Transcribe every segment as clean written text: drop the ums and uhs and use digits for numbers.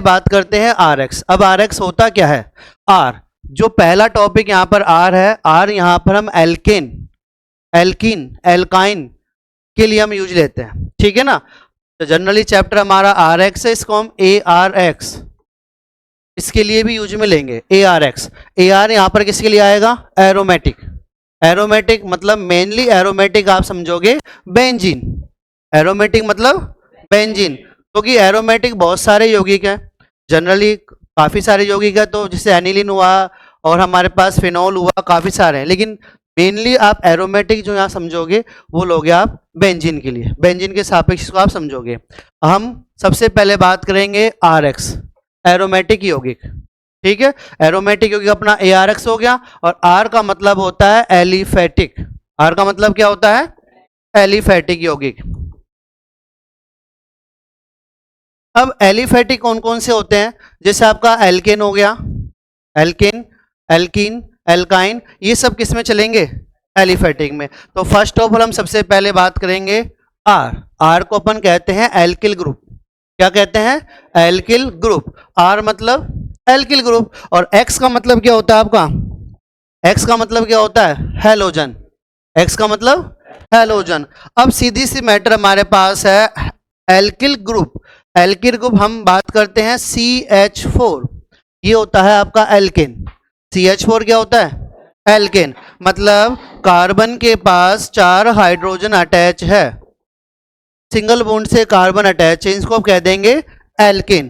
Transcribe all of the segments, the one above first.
बात करते हैं आर एक्स। अब आर एक्स होता क्या है? आर, जो पहला टॉपिक यहाँ पर आर है, आर यहाँ पर हम एल्केन, एल्कीन, एल्काइन के लिए हम यूज लेते हैं, ठीक है ना। तो जनरली चैप्टर हमारा आर एक्स है, इसको हम ए आर एक्स इसके लिए भी यूज में लेंगे। A R x, A R यहाँ पर किसके लिए आएगा? एरोमेटिक। एरोमेटिक मतलब मेनली एरोमेटिक आप समझोगे बेंजीन। एरोमेटिक मतलब बेंजीन, क्योंकि एरोमेटिक बहुत सारे यौगिक हैं, जनरली काफ़ी सारे यौगिक है, तो जैसे एनिलीन हुआ और हमारे पास फिनॉल हुआ, काफ़ी सारे हैं, लेकिन मेनली आप एरोमेटिक जो यहाँ समझोगे वो लोगे आप बेंजीन के लिए, बेंजीन के सापेक्ष को आप समझोगे। हम सबसे पहले बात करेंगे आर एक्स, एरोमेटिक यौगिक, ठीक है। एरोमेटिक यौगिक अपना ए आर एक्स हो गया, और आर का मतलब होता है एलिफेटिक। आर का मतलब क्या होता है? एलिफेटिक यौगिक। अब एलिफेटिक कौन कौन से होते हैं? जैसे आपका एल्केन हो गया, एल्केन, एल्कीन, एल्काइन, ये सब किस में चलेंगे? एलिफेटिक में। तो फर्स्ट ऑफ ऑल हम सबसे पहले बात करेंगे आर। आर को अपन कहते हैं एल्किल ग्रुप। क्या कहते हैं? Alkyl group. आर मतलब एल्किल ग्रुप। और एक्स का मतलब क्या होता है आपका? एक्स का मतलब क्या होता है? हैलोजन। एक्स का मतलब हैलोजन। अब सीधी सी मैटर हमारे पास है एल्किल ग्रुप। एल्किल ग्रुप हम बात करते हैं CH4, ये होता है आपका एल्केन। CH4 क्या होता है? एल्केन। मतलब कार्बन के पास 4 हाइड्रोजन अटैच है, सिंगल बॉन्ड से कार्बन अटैच है, इसको आप कह देंगे एल्केन।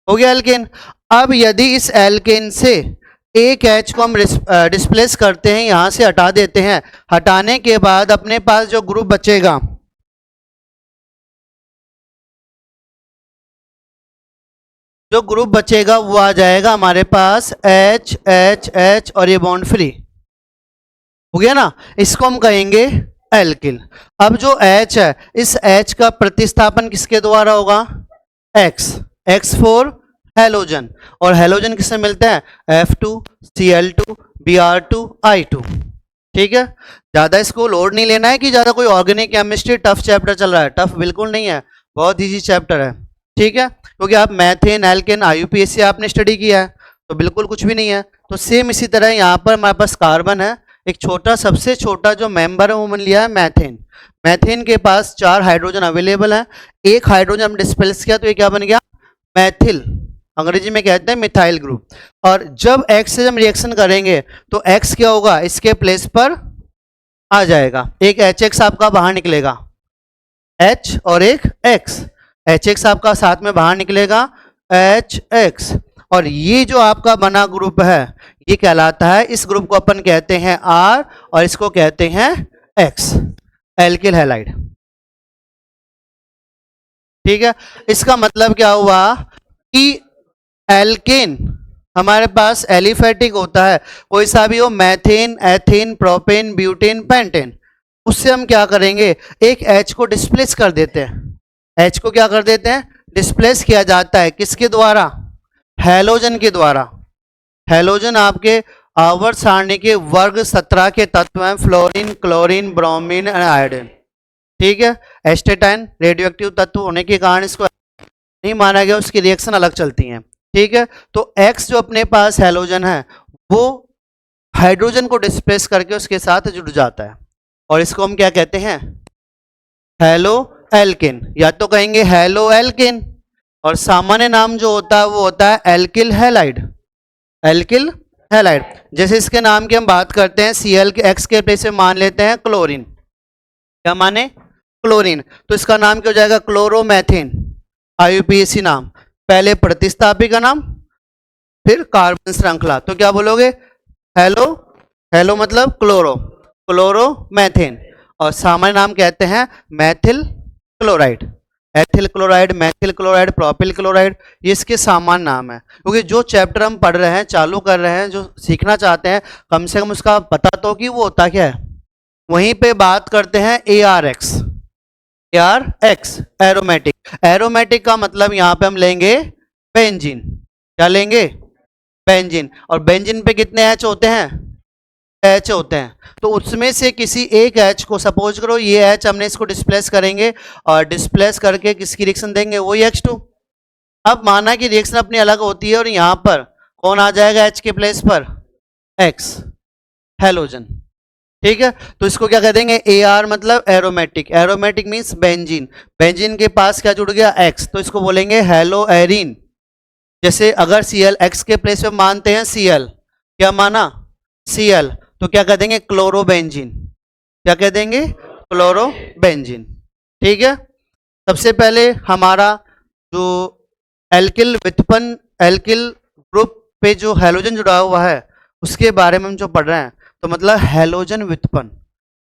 हो गया एल्केन। अब यदि इस एल्केन से एक H को हम डिस्प्लेस करते हैं, यहां से हटा देते हैं, हटाने के बाद अपने पास जो ग्रुप बचेगा, जो ग्रुप बचेगा वो आ जाएगा हमारे पास H H H और ये बॉन्ड फ्री हो गया ना, इसको हम कहेंगे एल्किल। अब जो H है, इस H का प्रतिस्थापन किसके द्वारा होगा? X, X4 हेलोजन, और हेलोजन किससे मिलते हैं? F2Cl2 Br2 I2, ठीक है। ज्यादा इसको लोड नहीं लेना है कि ज्यादा कोई ऑर्गेनिक केमिस्ट्री टफ चैप्टर चल रहा है, टफ बिल्कुल नहीं है, बहुत इजी चैप्टर है, ठीक है। क्योंकि आप मैथेन, एल्केन, IUPAC आपने स्टडी किया है, तो बिल्कुल कुछ भी नहीं है। तो सेम इसी तरह यहाँ पर हमारे पास कार्बन है, एक छोटा, सबसे छोटा जो मेंबर है वो मान लिया है मैथेन। मैथेन के पास 4 हाइड्रोजन अवेलेबल है, एक हाइड्रोजन हम डिस्प्लेस किया तो ये क्या बन गया? मैथिल, अंग्रेजी में कहते हैं मिथाइल ग्रुप। और जब X से हम रिएक्शन करेंगे तो X क्या होगा? इसके प्लेस पर आ जाएगा, एक HX आपका बाहर निकलेगा, H और एक X, HX आपका साथ में बाहर निकलेगा, HX, और ये जो आपका बना ग्रुप है ये कहलाता है, इस ग्रुप को अपन कहते हैं R और इसको कहते हैं X, एल्किल हैलाइड, ठीक है। इसका मतलब क्या हुआ कि एल्केन हमारे पास एलिफेटिक होता है, कोई सा भी हो, methane, ethane, propane, butane, pentane, उससे हम क्या करेंगे? एक H को डिस्प्लेस कर देते हैं। H को क्या कर देते हैं? डिस्प्लेस किया जाता है, किसके द्वारा? हैलोजन के द्वारा। हैलोजन आपके आवर्त सारणी के वर्ग 17 के तत्व हैं, fluorine, chlorine, bromine and iodine, ठीक है। एस्टेटाइन रेडियो एक्टिव तत्व होने के कारण इसको नहीं माना गया, उसकी रिएक्शन अलग चलती हैं, ठीक है। तो X जो अपने पास हैलोजन है वो हाइड्रोजन को डिस्प्लेस करके उसके साथ जुड़ जाता है, और इसको हम क्या कहते हैं? हेलो एल्केन, या तो कहेंगे हेलो एल्केन, और सामान्य नाम जो होता है वो होता है एल्किल हैलाइड, एल्किल हैलाइड। जैसे इसके नाम की हम बात करते हैं, Cl के X के प्लेस में मान लेते हैं क्लोरीन, क्या माने? क्लोरीन, तो इसका नाम क्या हो जाएगा? क्लोरोमेथेन, IUPAC नाम, पहले प्रतिस्थापी का नाम, फिर कार्बन श्रृंखला, तो क्या बोलोगे? हेलो, हेलो मतलब क्लोरो, क्लोरोमेथेन, और सामान्य नाम कहते हैं Maithil chloride, ethyl chloride, Maithil chloride, propyl chloride, ये इसके सामान्य नाम है। क्योंकि जो चैप्टर हम पढ़ रहे हैं, चालू कर रहे हैं, जो सीखना चाहते हैं, कम से कम उसका पता तो कि वो होता क्या है। वहीं पे बात करते हैं ARX, ARX एरोमेटिक। एरोमेटिक का मतलब यहाँ पे हम लेंगे बेंजीन, क्या लेंगे? बेंजीन। और बेंजीन पे कितने H होते हैं? H होते हैं, तो उसमें से किसी एक H को, सपोज करो ये H, हमने इसको डिस्प्लेस करेंगे और डिस्प्लेस करके किसकी रिएक्शन देंगे? वही H2। अब माना कि रिएक्शन अपनी अलग होती है और यहां पर कौन आ जाएगा H के प्लेस पर, X, हेलोजन। ठीक है, तो इसको क्या कह देंगे, AR मतलब aromatic, aromatic means benzene, benzene के पास क्या जुड़ गया, X, तो इसको बोलेंगे हेलो एरीन। जैसे अगर Cl X के प्लेस पे मानते हैं Cl, क्या माना Cl, तो क्या कह देंगे, क्लोरोबेंजीन, क्या कह देंगे, क्लोरोबेंजीन। ठीक है, सबसे पहले हमारा जो एल्किल व्युत्पन्न, एल्किल ग्रुप पे जो हैलोजन जुड़ा हुआ है उसके बारे में हम जो पढ़ रहे हैं, तो मतलब हैलोजन व्युत्पन्न,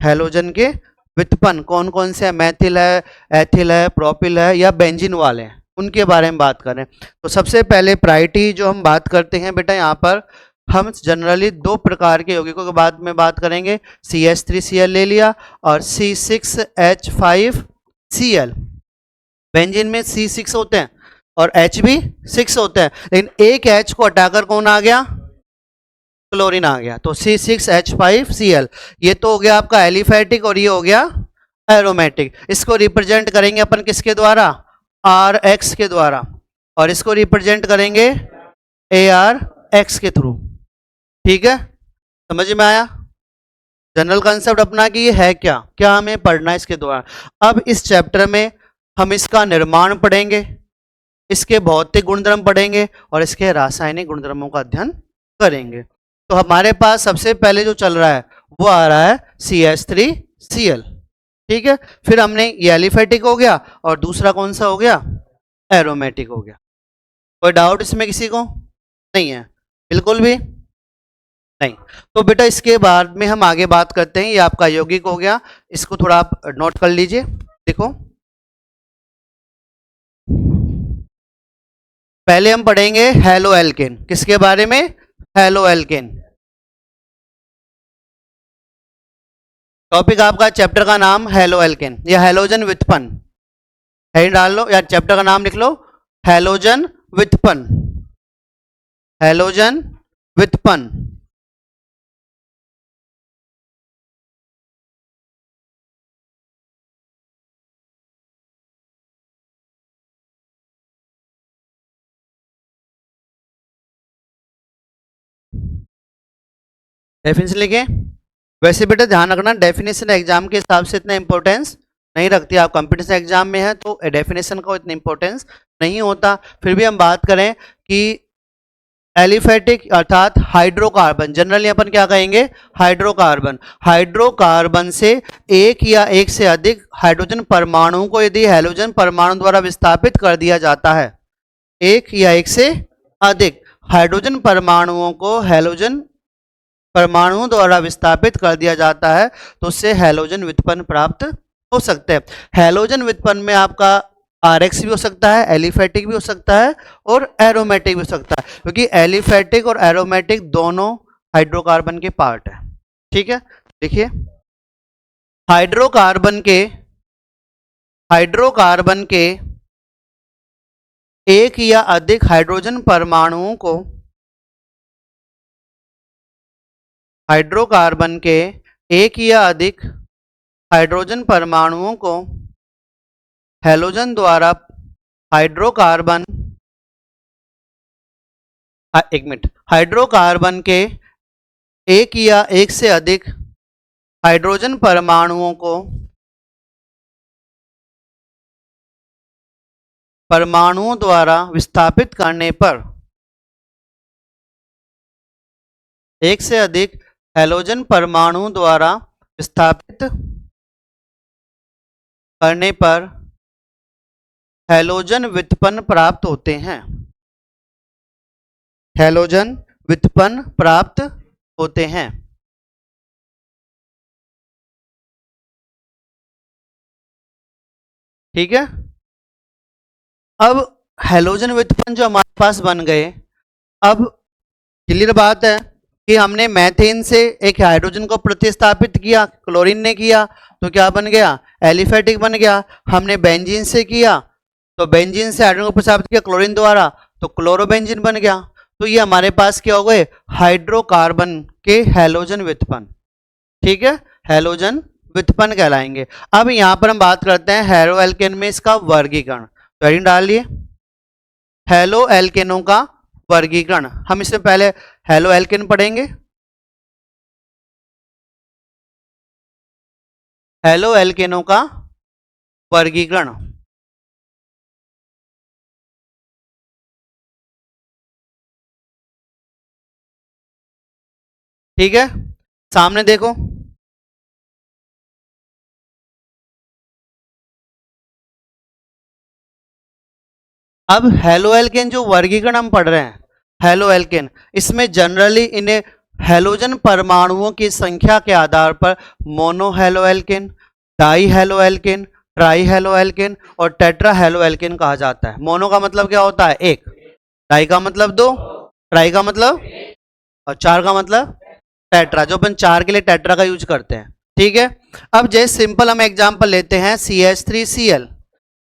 हैलोजन के व्युत्पन्न कौन कौन से है, मैथिल है, एथिल है, प्रोपिल है या बेंजीन वाले हैं, उनके बारे में बात करें। तो सबसे पहले प्रायोरिटी जो हम बात करते हैं बेटा, यहाँ पर हम जनरली दो प्रकार के यौगिकों के बाद में बात करेंगे, CH3Cl ले लिया और C6H5Cl, बेंजीन में C6 होते हैं और H भी 6 होते हैं, लेकिन एक H को हटाकर कौन आ गया, क्लोरीन आ गया, तो C6H5Cl, ये तो हो गया आपका एलिफैटिक और ये हो गया एरोमेटिक। इसको रिप्रेजेंट करेंगे अपन किसके द्वारा, RX के द्वारा, और इसको रिप्रेजेंट करेंगे ARX के थ्रू। ठीक है, समझ में आया जनरल कंसेप्ट अपना कि ये है क्या, क्या हमें पढ़ना है इसके द्वारा। अब इस चैप्टर में हम इसका निर्माण पढ़ेंगे, इसके भौतिक गुणधर्म पढ़ेंगे और इसके रासायनिक गुणधर्मों का अध्ययन करेंगे। तो हमारे पास सबसे पहले जो चल रहा है वो आ रहा है CH3Cl। ठीक है, फिर हमने ये एलिफैटिक हो गया और दूसरा कौन सा हो गया, एरोमेटिक हो गया। कोई डाउट इसमें किसी को नहीं है, बिल्कुल भी नहीं। तो बेटा इसके बाद में हम आगे बात करते हैं, ये आपका यौगिक हो गया, इसको थोड़ा आप नोट कर लीजिए। देखो पहले हम पढ़ेंगे हेलो एल्केन, किसके बारे में, हेलो एल्केन। टॉपिक आपका चैप्टर का नाम हेलो एल्केन या हैलोजन व्युत्पन्न, हेडिंग डाल लो या चैप्टर का नाम लिख लो, हैलोजन व्युत्पन्न, हैलोजन व्युत्पन्न। डेफिनेशन लिखे। वैसे बेटा ध्यान रखना, डेफिनेशन एग्जाम के हिसाब से इतना इंपॉर्टेंस नहीं रखती, आप कंपटीशन एग्जाम में है तो डेफिनेशन का इतना इंपॉर्टेंस नहीं होता। फिर भी हम बात करें कि एलिफैटिक अर्थात हाइड्रोकार्बन, जनरली अपन क्या कहेंगे, हाइड्रोकार्बन, हाइड्रोकार्बन से एक या एक से अधिक हाइड्रोजन परमाणुओं को यदि हैलोजन परमाणु द्वारा विस्थापित कर दिया जाता है, एक या एक से अधिक हाइड्रोजन परमाणुओं को हैलोजन परमाणुओं द्वारा विस्थापित कर दिया जाता है, तो उससे हैलोजन व्युत्पन्न प्राप्त हो सकते हैं। हैलोजन व्युत्पन्न में आपका RX भी हो सकता है, एलिफैटिक भी हो सकता है और एरोमेटिक भी हो सकता है, क्योंकि एलिफैटिक और एरोमेटिक दोनों हाइड्रोकार्बन के पार्ट है। ठीक है, देखिए हाइड्रोकार्बन के एक या अधिक हाइड्रोजन परमाणुओं को, हाइड्रोकार्बन के एक या अधिक हाइड्रोजन परमाणुओं को हैलोजन द्वारा हाइड्रोकार्बन, एक मिनट, हाइड्रोकार्बन के एक या एक से अधिक हाइड्रोजन परमाणुओं को परमाणुओं द्वारा विस्थापित करने पर, एक से अधिक हैलोजन परमाणुओं द्वारा विस्थापित करने पर हैलोजन व्युत्पन्न प्राप्त होते हैं, हैलोजन व्युत्पन्न प्राप्त होते हैं। ठीक है, अब हैलोजन व्युत्पन्न जो हमारे पास बन गए, अब क्लियर बात है कि हमने मैथेन से एक हाइड्रोजन को प्रतिस्थापित किया, क्लोरीन ने किया तो क्या बन गया, एलिफैटिक बन गया। हमने बेंजीन से किया तो बेंजीन से हाइड्रोजन को प्रतिस्थापित किया क्लोरीन द्वारा तो क्लोरोबेंजीन बन गया। तो ये हमारे पास क्या हो गए, हाइड्रोकार्बन के हैलोजन व्युत्पन्न। ठीक है, हैलोजन व्युत्पन्न कहलाएंगे। अब यहाँ पर हम बात करते हैं हेलो एल्केन में इसका वर्गीकरण, तो हेडिंग डाल लिए। हेलो एल्केनों का वर्गीकरण। हम इससे पहले हेलो एल्केन पढ़ेंगे। हेलो एल्केनों का वर्गीकरण। ठीक है, सामने देखो। अब हेलो एल्केन जो वर्गीकरण हम पढ़ रहे हैं, हेलो एल्केन, इसमें जनरली इन्हें हेलोजन परमाणुओं की संख्या के आधार पर mono halo alkane, die halo alkane, try halo alkane और टेट्रा हेलो एल्केन कहा जाता है। मोनो का मतलब क्या होता है? एक। डाई का मतलब दो। ट्राई का मतलब, और चार का मतलब टेट्रा, जो अपन चार के लिए टेट्रा का यूज करते हैं। ठीक है, अब जैसे सिंपल हम एग्जांपल लेते हैं CH3Cl।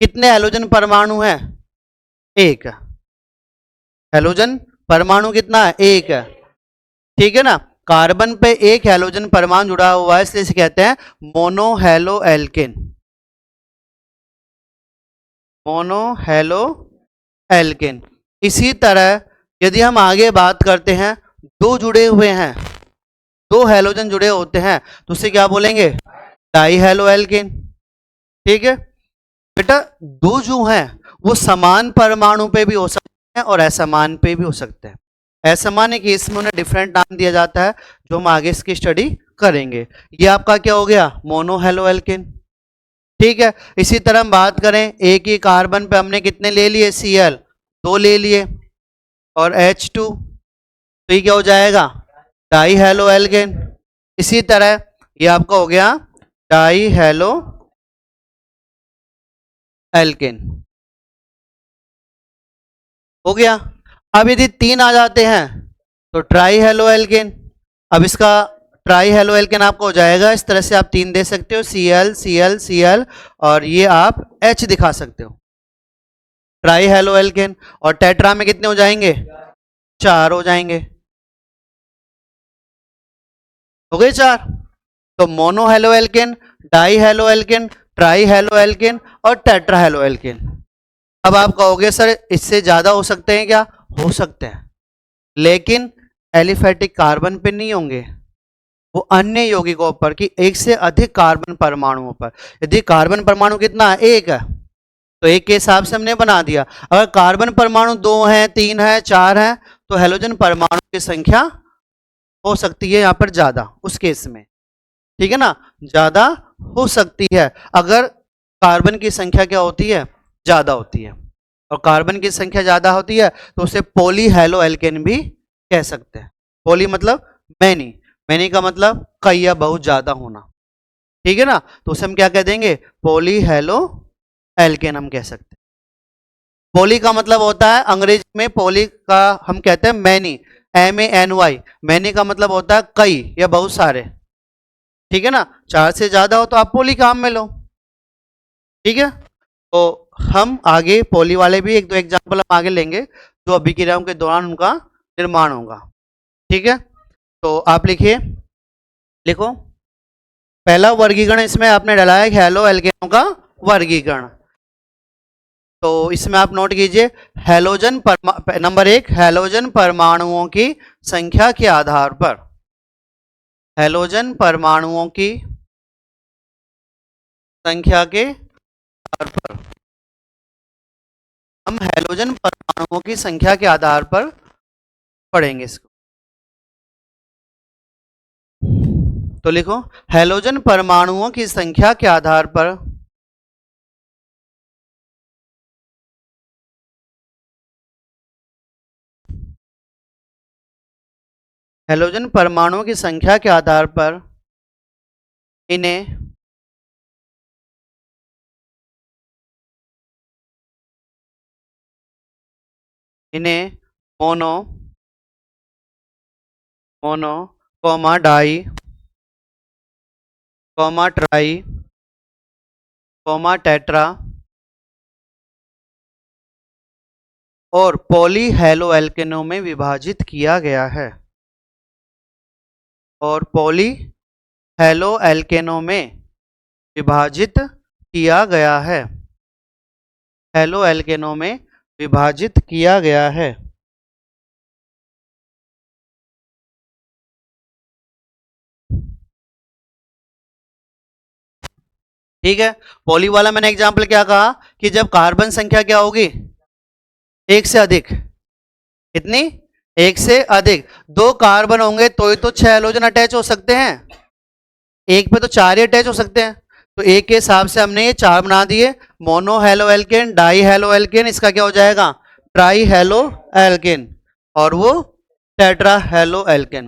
कितने हेलोजन परमाणु हैं? एक। हेलोजन परमाणु कितना है? एक है। ठीक है ना, कार्बन पे एक हेलोजन परमाणु जुड़ा हुआ है, इसलिए इसे कहते हैं mono halo alkane. Mono halo alkane. इसी तरह यदि हम आगे बात करते हैं, दो जुड़े हुए हैं, दो हेलोजन जुड़े होते हैं, तो उसे क्या बोलेंगे? Die halo alkane. ठीक है बेटा, दो जो हैं वो समान परमाणु पे भी हो सकते हैं और असमान पे भी हो सकते हैं। असामान्य केस में उन्हें डिफरेंट नाम दिया जाता है, जो हम आगे इसकी स्टडी करेंगे। ये आपका क्या हो गया? Mono halo alkane. ठीक है, इसी तरह हम बात करें, एक ही कार्बन पे हमने कितने ले लिए? Cl, दो ले लिए, और H2, तो ये क्या हो जाएगा? Die halo alkane. इसी तरह ये आपका हो गया डाई हेलो एल्केन। हो गया। अब यदि तीन आ जाते हैं तो ट्राई हेलो एल्केन। अब इसका ट्राई हेलो एल्केन आपको हो जाएगा इस तरह से, आप तीन दे सकते हो, Cl Cl Cl, और ये आप H दिखा सकते हो, ट्राई हेलो एल्केन। और टेट्रा में कितने हो जाएंगे? चार हो जाएंगे। हो गए चार। तो mono halo alkane, die halo alkane, try halo alkane और टेट्रा हेलो एल्केन। अब आप कहोगे सर इससे ज्यादा हो सकते हैं क्या? हो सकते हैं, लेकिन एलिफेटिक कार्बन पे नहीं होंगे, वो अन्य यौगिकों पर, कि एक से अधिक कार्बन परमाणुओं पर। यदि कार्बन परमाणु कितना है? एक है, तो एक के हिसाब से हमने बना दिया। अगर कार्बन परमाणु दो हैं, तीन है, चार है, तो हेलोजन परमाणु की संख्या हो सकती है यहाँ पर ज्यादा, उस केस में। ठीक है ना, ज्यादा हो सकती है अगर कार्बन की संख्या क्या होती है? ज्यादा होती है। और कार्बन की संख्या ज्यादा होती है तो उसे पॉली हेलो एल्केन भी कह सकते हैं। पॉली मतलब मैनी, मैनी का मतलब कई या बहुत ज्यादा होना। ठीक है ना, तो उसे हम क्या कह देंगे? पॉली हेलो एल्केन हम कह सकते हैं। पॉली का मतलब होता है अंग्रेजी में, पॉली का हम कहते हैं मैनी, MANY। मैनी का मतलब होता है कई या बहुत सारे। ठीक है ना, चार से ज्यादा हो तो आप पॉली काम में लो। ठीक है, तो हम आगे पॉली वाले भी एक दो एग्जाम्पल हम आगे लेंगे, जो अभिक्रियाओं के दौरान उनका निर्माण होगा। ठीक है, तो आप लिखिए, लिखो। पहला वर्गीकरण इसमें आपने डाला है हेलो एल्केनों का वर्गीकरण। तो इसमें आप नोट कीजिए, हेलोजन नंबर एक, हेलोजन परमाणुओं की संख्या के आधार पर, हेलोजन परमाणुओं की संख्या के आधार पर, हम हेलोजन परमाणुओं की संख्या के आधार पर पढ़ेंगे इसको। तो लिखो, हेलोजन परमाणुओं की संख्या के आधार पर हेलोजन परमाणुओं की संख्या के आधार पर इन्हें इन्हें mono, mono, comma di, comma tri, comma tetra और पॉली हेलो एल्केनों में विभाजित किया गया है। और पॉली हेलो एल्केनों में विभाजित किया गया है। हेलो एल्केनों में विभाजित किया गया है। ठीक है, पॉली वाला मैंने एग्जाम्पल क्या कहा कि जब कार्बन संख्या क्या होगी, एक से अधिक। कितनी? एक से अधिक। दो कार्बन होंगे तो ही तो 6 हैलोजन अटैच हो सकते हैं, एक पे तो 4 ही अटैच हो सकते हैं। तो एक के हिसाब से हमने ये 4 बना दिए। Mono halo alkane, die halo alkane, इसका क्या हो जाएगा, ट्राई हेलो एल्केन, और वो टेट्रा हेलो एल्केन।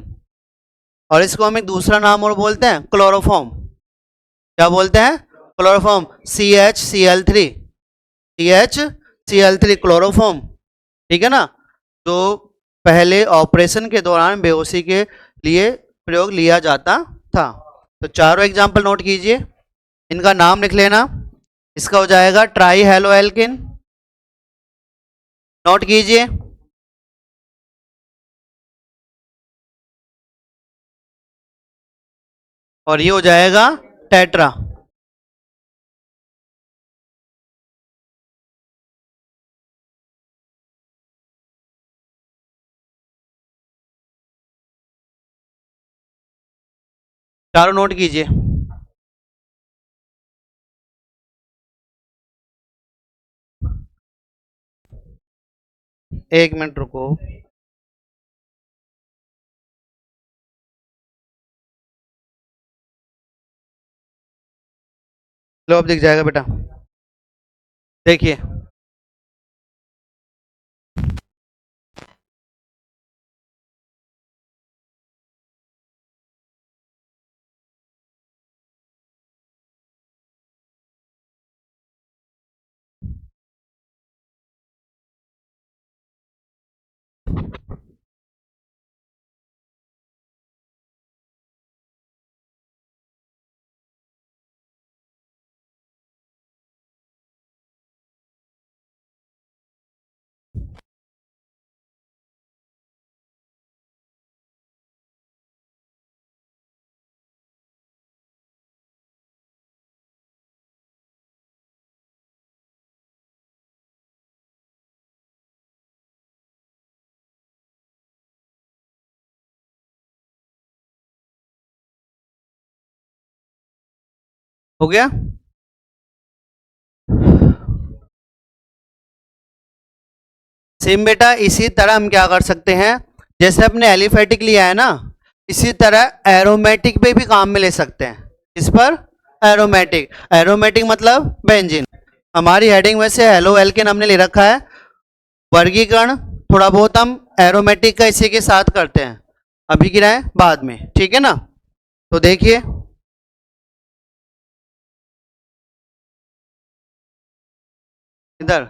और इसको हम एक दूसरा नाम और बोलते हैं क्लोरोफॉर्म। क्या बोलते हैं? Chloroform. CH Cl3, CH Cl3 chloroform. ठीक है ना, जो पहले ऑपरेशन के दौरान बेहोशी के लिए प्रयोग लिया जाता था। तो चारों एग्जाम्पल नोट कीजिए, इनका नाम लिख लेना। इसका हो जाएगा ट्राई हेलो एल्किन, नोट कीजिए। और ये हो जाएगा टेट्रा। चारों नोट कीजिए। एक मिनट रुको। लो अब दिख जाएगा बेटा, देखिए। हो गया? सेम बेटा, इसी तरह हम क्या कर सकते हैं, जैसे अपने एलिफेटिक लिया है ना, इसी तरह एरोमेटिक पे भी काम में ले सकते हैं। इस पर एरोमेटिक, एरोमेटिक मतलब बेंजीन। हमारी हेडिंग में से हेलो एल्केन हमने ले रखा है। वर्गीकरण थोड़ा बहुत हम एरोमेटिक का इसी के साथ करते हैं, अभी की राय बाद में, ठीक है ना। तो देखिए, इधर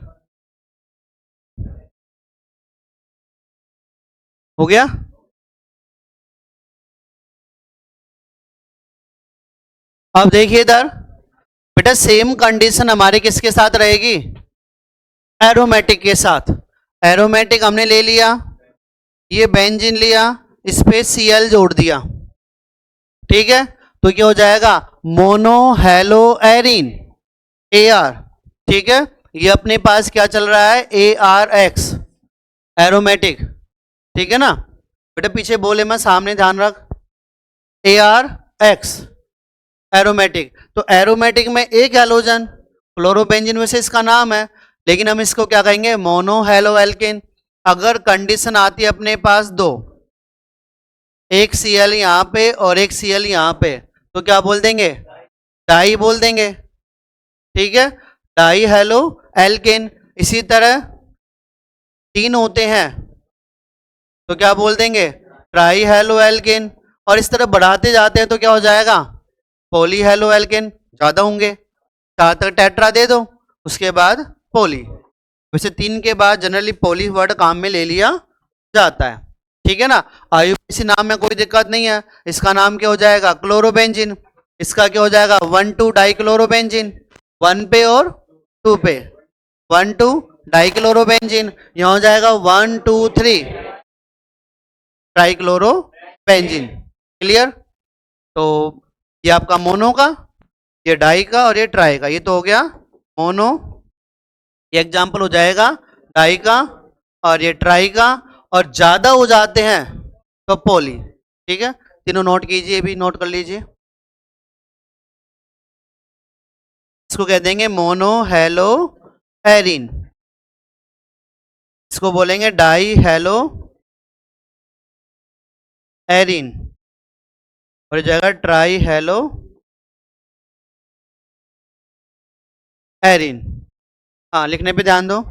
हो गया। अब देखिए इधर बेटा, सेम कंडीशन हमारे किसके साथ रहेगी, एरोमेटिक के साथ। एरोमेटिक हमने ले लिया, ये बेंजीन लिया, इस पे Cl जोड़ दिया। ठीक है, तो क्या हो जाएगा, मोनो हेलो एरीन, Ar। ठीक है, ये अपने पास क्या चल रहा है, ARX, एरोमेटिक। ठीक है ना बेटा, पीछे बोले मैं, सामने ध्यान रख। ARX एरोमेटिक, तो एरोमेटिक में एक हैलोजन, क्लोरोबेंजीन वैसे इसका नाम है, लेकिन हम इसको क्या कहेंगे, मोनो हेलो एल्केन। अगर कंडीशन आती है अपने पास दो, एक Cl यहाँ पे और एक Cl यहाँ पे, तो क्या बोल देंगे, डाई बोल देंगे। ठीक है, डाई हेलो एल्केन। इसी तरह तीन होते हैं तो क्या बोल देंगे, ट्राई हेलो एल्केन। और इस तरह बढ़ाते जाते हैं तो क्या हो जाएगा, पॉली हेलो एल्केन। ज्यादा होंगे, चार तक टेट्रा दे दो, उसके बाद पॉली। वैसे तीन के बाद जनरली पॉली वर्ड काम में ले लिया जाता है। ठीक है ना, आईयूपीएसी नाम में कोई दिक्कत नहीं है। इसका नाम क्या हो जाएगा, क्लोरोबेंजीन। इसका क्या हो जाएगा, 1,2 डाइक्लोरोबेंजीन, 1 पे और 2 पे, 1,2 डाइक्लोरोबेंजीन। यहाँ हो जाएगा 1,2,3 ट्राइक्लोरोबेंजीन। क्लियर? तो ये आपका मोनो का, ये डाई का और ये ट्राई का, ये तो हो गया मोनो। ये एग्जाम्पल हो जाएगा डाई का, और ये ट्राई का, और ज्यादा हो जाते हैं तो पॉली। ठीक है, तीनों नोट कीजिए, भी नोट कर लीजिए। इसको कह देंगे मोनो हेलो एरिन, इसको बोलेंगे डाई हेलो एरिन, और ये जाएगा ट्राई हेलो एरिन। हाँ, लिखने पे ध्यान दो।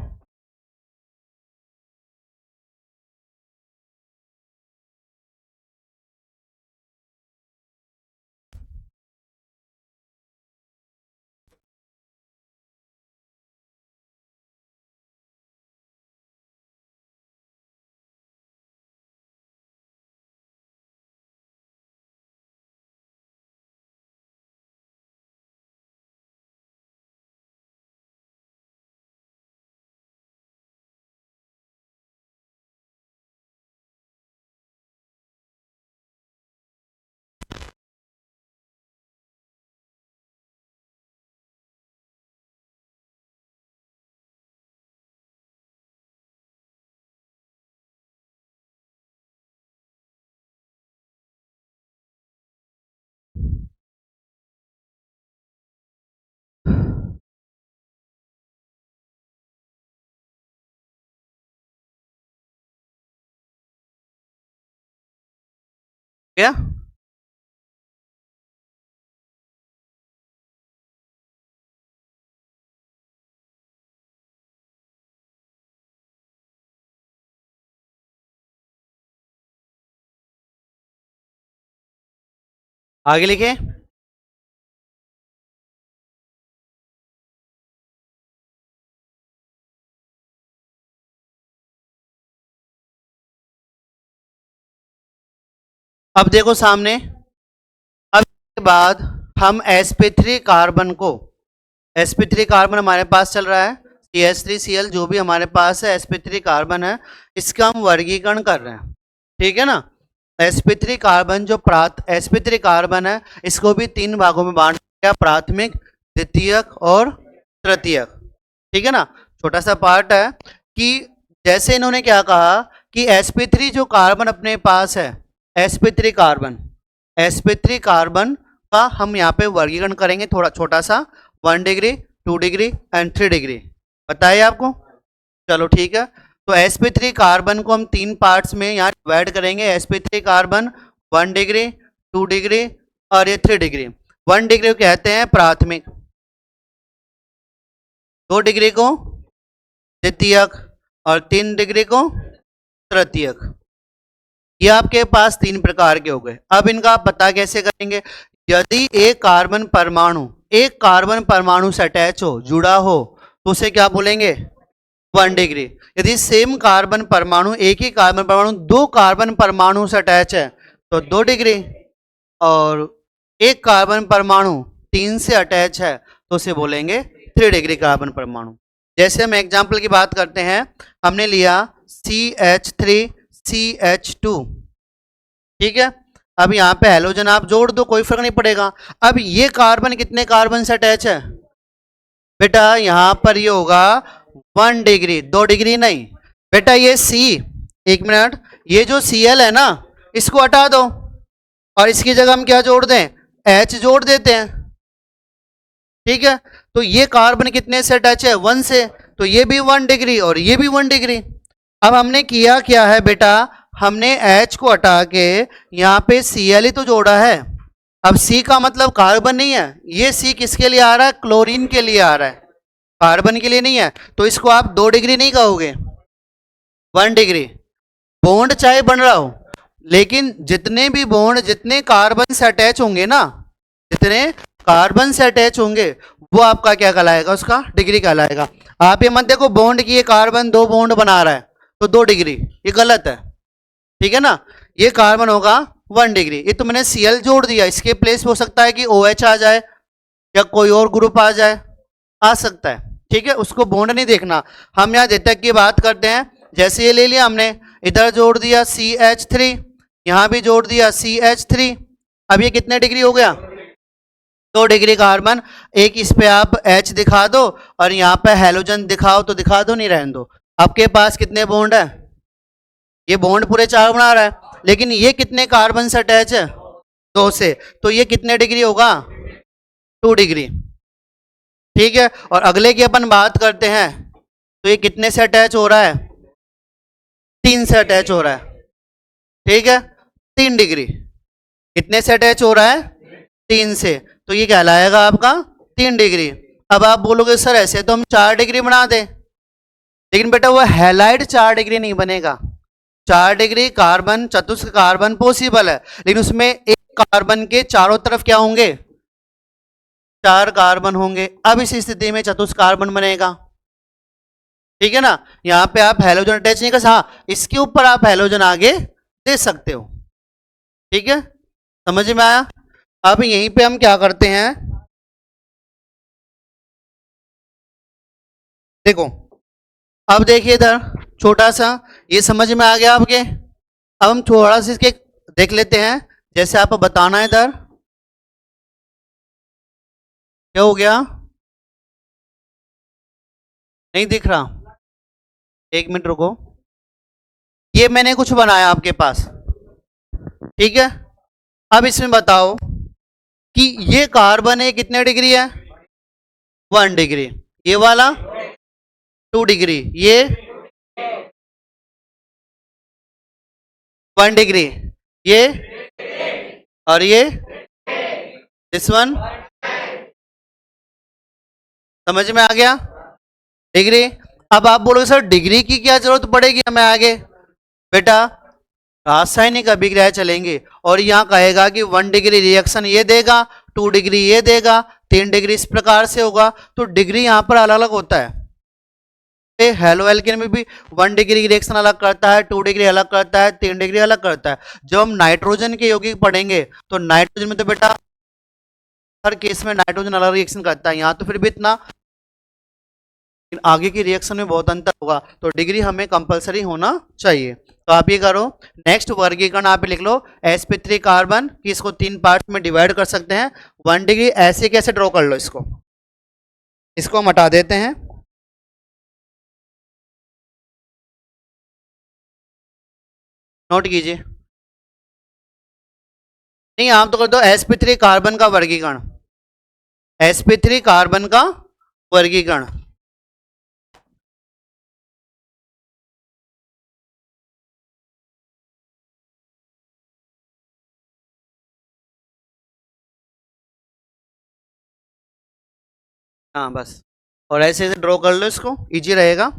क्या? आगे लिखे। अब देखो सामने, अब इसके बाद हम sp3 कार्बन को, sp3 कार्बन हमारे पास चल रहा है, CH3Cl जो भी हमारे पास है sp3 कार्बन है, इसका हम वर्गीकरण कर रहे हैं। ठीक है ना, sp3 कार्बन जो sp3 कार्बन है, इसको भी तीन भागों में बांट दिया, प्राथमिक, द्वितीयक और तृतीयक। ठीक है ना, छोटा सा पार्ट है कि जैसे इन्होंने क्या कहा कि sp3 जो कार्बन अपने पास है, sp3 कार्बन, sp3 कार्बन का हम यहाँ पे वर्गीकरण करेंगे, थोड़ा छोटा सा, 1 डिग्री, 2 डिग्री एंड 3 डिग्री। बताइए आपको, चलो ठीक है। तो sp3 कार्बन को हम तीन पार्ट्स में यहाँ डिवाइड करेंगे, sp3 कार्बन 1 डिग्री, 2 डिग्री और ये 3 डिग्री। 1 डिग्री को कहते हैं प्राथमिक, 2 डिग्री को द्वितीयक और 3 डिग्री को तृतीयक। ये आपके पास तीन प्रकार के हो गए। अब इनका पता कैसे करेंगे? यदि एक कार्बन परमाणु से अटैच हो, जुड़ा हो, तो उसे क्या बोलेंगे? 1 डिग्री। यदि सेम कार्बन परमाणु, एक ही कार्बन परमाणु दो कार्बन परमाणु से अटैच है तो 2 डिग्री, और एक कार्बन परमाणु 3 से अटैच है तो उसे बोलेंगे 3 डिग्री कार्बन परमाणु। जैसे हम एग्जाम्पल की बात करते हैं, हमने लिया CH3CH2, ठीक है। अब यहाँ पे हैलोजन आप जोड़ दो, कोई फर्क नहीं पड़ेगा। अब ये कार्बन कितने कार्बन से अटैच है बेटा? यहाँ पर ये होगा 1 डिग्री, 2 डिग्री नहीं बेटा, ये C, एक मिनट, ये जो Cl है ना, इसको हटा दो और इसकी जगह हम क्या जोड़ दें? H जोड़ देते हैं। ठीक है, तो ये कार्बन कितने से अटैच है? 1 से, तो ये भी 1 डिग्री और ये भी 1 डिग्री। अब हमने किया क्या है बेटा? हमने H को हटा के यहाँ पे Cl ही तो जोड़ा है। अब C का मतलब कार्बन नहीं है, ये C किसके लिए आ रहा है? क्लोरीन के लिए आ रहा है, कार्बन के लिए नहीं है। तो इसको आप 2 डिग्री नहीं कहोगे, 1 डिग्री। बॉन्ड चाहे बन रहा हो, लेकिन जितने भी बॉन्ड, जितने कार्बन से अटैच होंगे ना, जितने कार्बन से अटैच होंगे, वो आपका क्या कहलाएगा? उसका डिग्री कहलाएगा। आप ये मत देखो बॉन्ड की ये कार्बन 2 बॉन्ड बना रहा है तो 2 डिग्री, ये गलत है। ठीक है ना, ये कार्बन होगा 1 डिग्री। ये तो मैंने Cl जोड़ दिया, इसके प्लेस हो सकता है कि OH आ जाए या कोई और ग्रुप आ जाए, आ सकता है। ठीक है, उसको बॉन्ड नहीं देखना, हम यहाँ द्वितीयक की बात करते हैं। जैसे ये ले लिया हमने, इधर जोड़ दिया CH3, यहाँ भी जोड़ दिया CH3। अब ये कितने डिग्री हो गया? 2 डिग्री कार्बन। एक इस पे आप H दिखा दो और यहाँ पे हैलोजन दिखाओ तो दिखा दो, नहीं रहने दो। आपके पास कितने बॉन्ड है? ये बॉन्ड पूरे 4 बना रहा है, लेकिन ये कितने कार्बन से अटैच है? 2 से। तो ये कितने डिग्री होगा? 2 डिग्री। ठीक है, और अगले की अपन बात करते हैं, तो ये कितने से अटैच हो रहा है? 3 से अटैच हो रहा है। ठीक है, 3 डिग्री। कितने से अटैच हो रहा है? 3 से। तो ये कहलाएगा आपका 3 डिग्री। अब आप बोलोगे सर ऐसे तो हम 4 डिग्री बना दें, लेकिन बेटा वो हैलाइड 4 डिग्री नहीं बनेगा। 4 डिग्री कार्बन, चतुस्क कार्बन पॉसिबल है, लेकिन उसमें एक कार्बन के चारों तरफ क्या होंगे? 4 कार्बन होंगे। अब इस स्थिति में चतुस्क कार्बन बनेगा। ठीक है ना, यहां पे आप हैलोजन अटैच नहीं कर सकते, हाँ इसके ऊपर आप हैलोजन आगे दे सकते हो। ठीक है, समझ में आया? अब यहीं पे हम क्या करते हैं, देखो अब देखिए इधर छोटा सा, ये समझ में आ गया आपके? अब हम थोड़ा सा इसके देख लेते हैं, जैसे आपको बताना है इधर क्या हो गया, नहीं दिख रहा, एक मिनट रुको। ये मैंने कुछ बनाया आपके पास, ठीक है। अब इसमें बताओ कि ये कार्बन है कितने डिग्री है? 1 डिग्री। ये वाला 2 डिग्री, ये 1 डिग्री, ये और ये दिस वन। समझ में आ गया डिग्री? अब आप बोलोगे सर डिग्री की क्या जरूरत पड़ेगी हमें आगे? बेटा रासायनिक अभिक्रिया चलेंगे और यहाँ कहेगा कि 1 डिग्री रिएक्शन ये देगा, 2 डिग्री ये देगा, 3 डिग्री इस प्रकार से होगा, तो डिग्री यहाँ पर अलग अलग होता है। हेलो एल्केन में भी 1 डिग्री रिएक्शन अलग करता है, 2 डिग्री अलग करता है, 3 डिग्री अलग करता है। जब हम नाइट्रोजन के यौगिक पढ़ेंगे तो नाइट्रोजन में तो बेटा हर केस में नाइट्रोजन अलग रिएक्शन करता है, यहाँ तो फिर भी इतना, आगे की रिएक्शन में बहुत अंतर होगा, तो डिग्री हमें कंपलसरी होना चाहिए। तो आप ये करो, नेक्स्ट वर्गीकरण आप लिख लो sp3 कार्बन की, इसको 3 पार्ट में डिवाइड कर सकते हैं। 1 डिग्री ऐसे कैसे ड्रॉ कर लो, इसको हम हटा देते हैं, नोट कीजिए। नहीं आप तो कर दो sp3 कार्बन का वर्गीकरण, sp3 कार्बन का वर्गीकरण। हाँ बस, और ऐसे ऐसे ड्रॉ कर लो, इसको इजी रहेगा।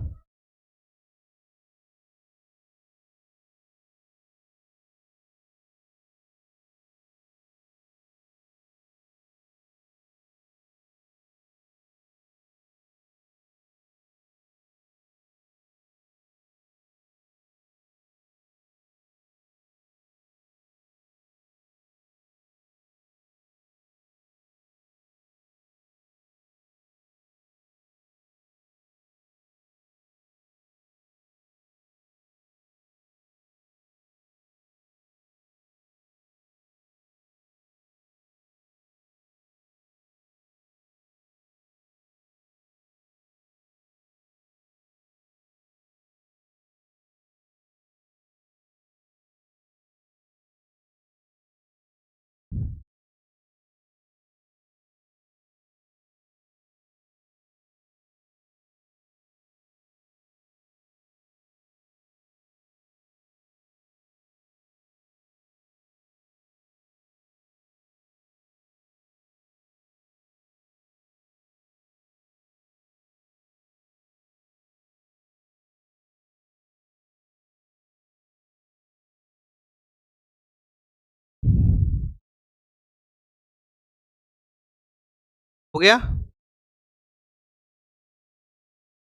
हो गया।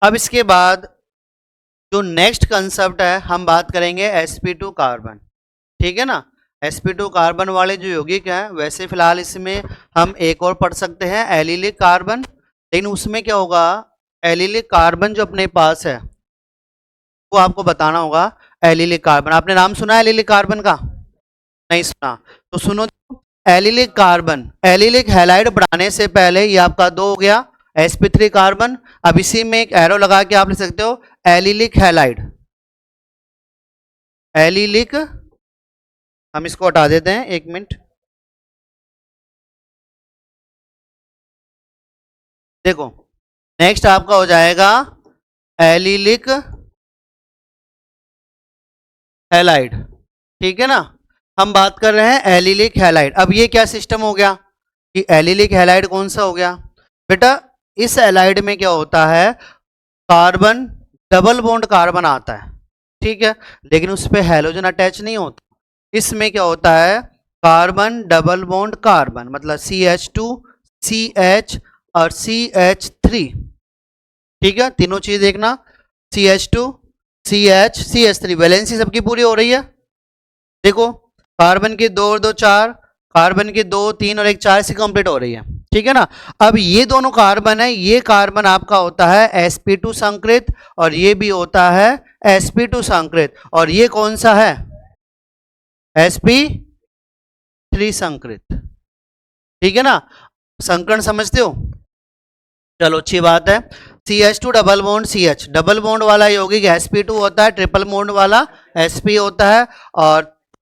अब इसके बाद जो नेक्स्ट कंसेप्ट है हम बात करेंगे sp2 कार्बन, ठीक है ना। sp2 कार्बन वाले जो यौगिक हैं, वैसे फिलहाल इसमें हम एक और पढ़ सकते हैं एलिलिक कार्बन, लेकिन उसमें क्या होगा, एलिलिक कार्बन जो अपने पास है वो आपको बताना होगा। एलिलिक कार्बन आपने नाम सुना है एलिलिक कार्बन का? नहीं सुना तो सुनो, एलिलिक कार्बन, एलिलिक हैलाइड बनाने से पहले ये आपका 2 हो गया sp3 कार्बन। अब इसी में एक एरो लगा के आप लिख सकते हो एलिलिक हैलाइड, एलिलिक, हम इसको हटा देते हैं, 1 मिनट। देखो नेक्स्ट आपका हो जाएगा एलिलिक हैलाइड, ठीक है ना। हम बात कर रहे हैं एलिलिक हैलाइड। अब ये क्या सिस्टम हो गया कि एलिलिक हैलाइड कौन सा हो गया बेटा, इस हैलाइड में क्या होता है, कार्बन डबल बॉन्ड कार्बन आता है, ठीक है, लेकिन उस पर हेलोजन अटैच नहीं होता। इसमें क्या होता है, कार्बन डबल बॉन्ड कार्बन, मतलब CH2 CH और CH3, ठीक है, तीनों चीज देखना, CH2 CH CH3, वैलेंसी सबकी पूरी हो रही है। देखो कार्बन की 2 और 2 4, कार्बन की 2 3 और 1 4 से कंप्लीट हो रही है, ठीक है ना। अब ये दोनों कार्बन है, ये कार्बन आपका होता है sp2 संकृत और ये भी होता है sp2 संकृत, और ये कौन सा है, sp3 संकृत, ठीक है ना। संकरण समझते हो, चलो अच्छी बात है। CH2 double bond CH, double bond वाला यौगिक sp2 होता है, ट्रिपल बॉन्ड वाला sp होता है, और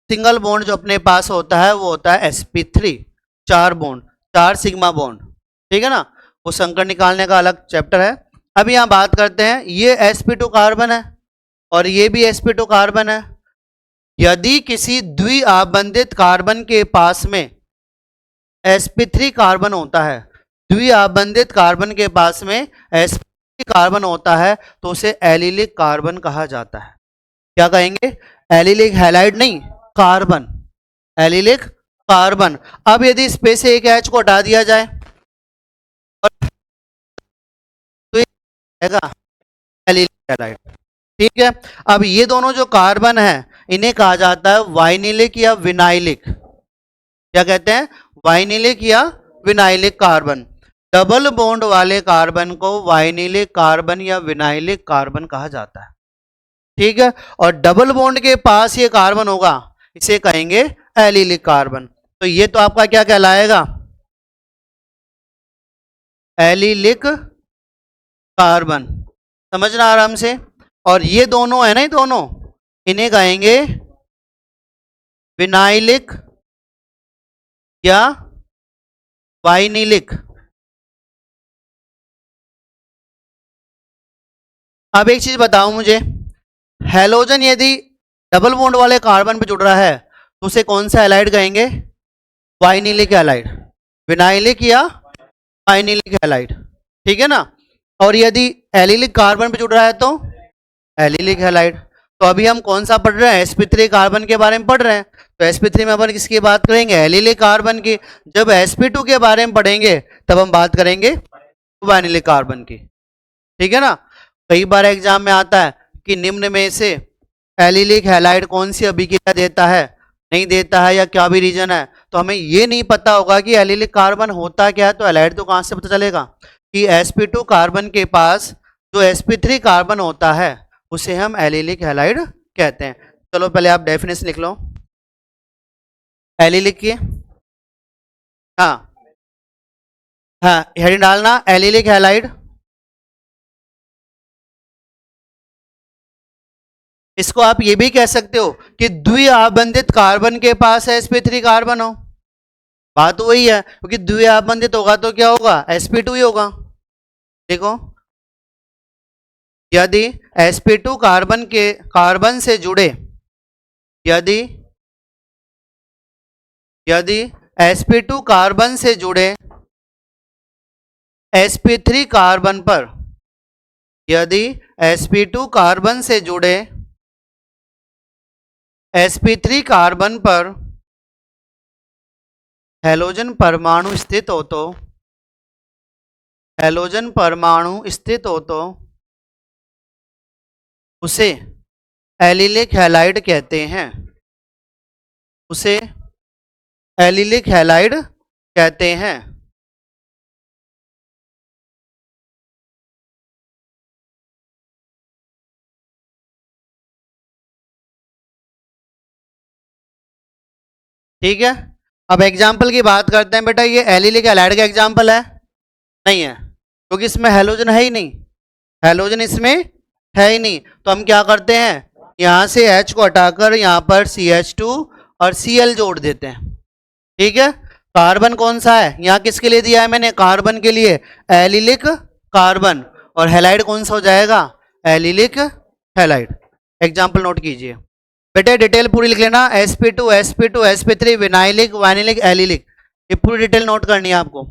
सिंगल बॉन्ड जो अपने पास होता है वो होता है sp3, 4 बॉन्ड, 4 सिग्मा बॉन्ड, ठीक है ना। वो संकरण निकालने का अलग चैप्टर है। अभी यहाँ बात करते हैं, ये sp2 कार्बन है और ये भी sp2 कार्बन है। यदि किसी द्विआबंधित कार्बन के पास में sp3 कार्बन होता है, द्विआबंधित कार्बन के पास में sp3 कार्बन होता है, तो उसे एलिलिक कार्बन कहा जाता है। क्या कहेंगे, एलिलिक हैलाइड नहीं, कार्बन, एलिलिक कार्बन। अब यदि इस पे से एक H को हटा दिया जाए तो ये आएगा एलिलिक हैलाइड, ठीक है। अब ये दोनों जो कार्बन है इन्हें कहा जाता है वाइनिलिक या विनाइलिक, क्या कहते हैं, वाइनिलिक या विनाइलिक कार्बन। डबल बॉन्ड वाले कार्बन को वाइनिलिक कार्बन या विनाइलिक कार्बन कहा जाता है, ठीक है। और डबल बॉन्ड के पास ये कार्बन होगा, इसे कहेंगे एलिलिक कार्बन। तो ये तो आपका क्या कहलाएगा, एलिलिक कार्बन, समझना आराम से। और ये दोनों है ना, ये दोनों, इन्हें कहेंगे विनाइलिक या वाइनिलिक। अब एक चीज बताओ मुझे, हेलोजन यदि डबल बॉन्ड वाले कार्बन पे जुड़ रहा है तो उसे कौन सा हैलाइड कहेंगे, वाइनिलिक हैलाइड, विनाइलिक या वाइनिलिक हैलाइड, ठीक है ना। और यदि एलिलिक कार्बन पे जुड़ रहा है तो एलिलिक हैलाइड। तो अभी हम कौन सा पढ़ रहे हैं, sp3 कार्बन के बारे में पढ़ रहे हैं, तो sp3 में अपन किसकी बात करेंगे, एलिलिक कार्बन की। जब sp2 के बारे में पढ़ेंगे तब हम बात करेंगे वाइनिलिक कार्बन की, ठीक है ना। कई बार एग्जाम में आता है कि निम्न में से एलिलिक हैलाइड कौन सी अभिक्रिया देता है, नहीं देता है, या क्या भी रीजन है, तो हमें ये नहीं पता होगा कि एलिलिक कार्बन होता क्या है, तो हैलाइड तो कहाँ से पता चलेगा कि sp2 कार्बन के पास जो sp3 कार्बन होता है उसे हम एलिलिक हैलाइड कहते हैं। चलो पहले आप डेफिनेशन लिख लो एलिलिक की, हाँ हाँ हेडिंग डालना एलिलिक हैलाइड। इसको आप ये भी कह सकते हो कि द्विआबंधित कार्बन के पास sp3 कार्बन हो, बात तो वही है, क्योंकि द्विआबंधित होगा तो क्या होगा, sp2 ही होगा। देखो यदि sp2 कार्बन के कार्बन से जुड़े, यदि यदि sp2 कार्बन से जुड़े sp3 कार्बन पर, यदि sp2 कार्बन से जुड़े sp3 कार्बन पर हैलोजन परमाणु स्थित हो तो, हैलोजन परमाणु स्थित हो तो उसे एलिलिक हैलाइड कहते हैं, उसे एलिलिक हैलाइड कहते हैं। ठीक है, अब एग्जाम्पल की बात करते हैं बेटा। ये एलिलिक हैलाइड का एग्जाम्पल है, नहीं है, क्योंकि इसमें हैलोजन है ही नहीं, हैलोजन इसमें है ही नहीं, तो हम क्या करते हैं, यहाँ से H को हटाकर यहाँ पर CH2 और Cl जोड़ देते हैं। ठीक है, कार्बन कौन सा है, यहाँ किसके लिए दिया है मैंने, कार्बन के लिए, एलिलिक कार्बन, और हैलाइड कौन सा हो जाएगा, एलिलिक हैलाइड। एग्जाम्पल नोट कीजिए बेटे, डिटेल पूरी लिख लेना, sp2 sp2 sp3 vinylic vinylic allylic, ये पूरी डिटेल नोट करनी है आपको।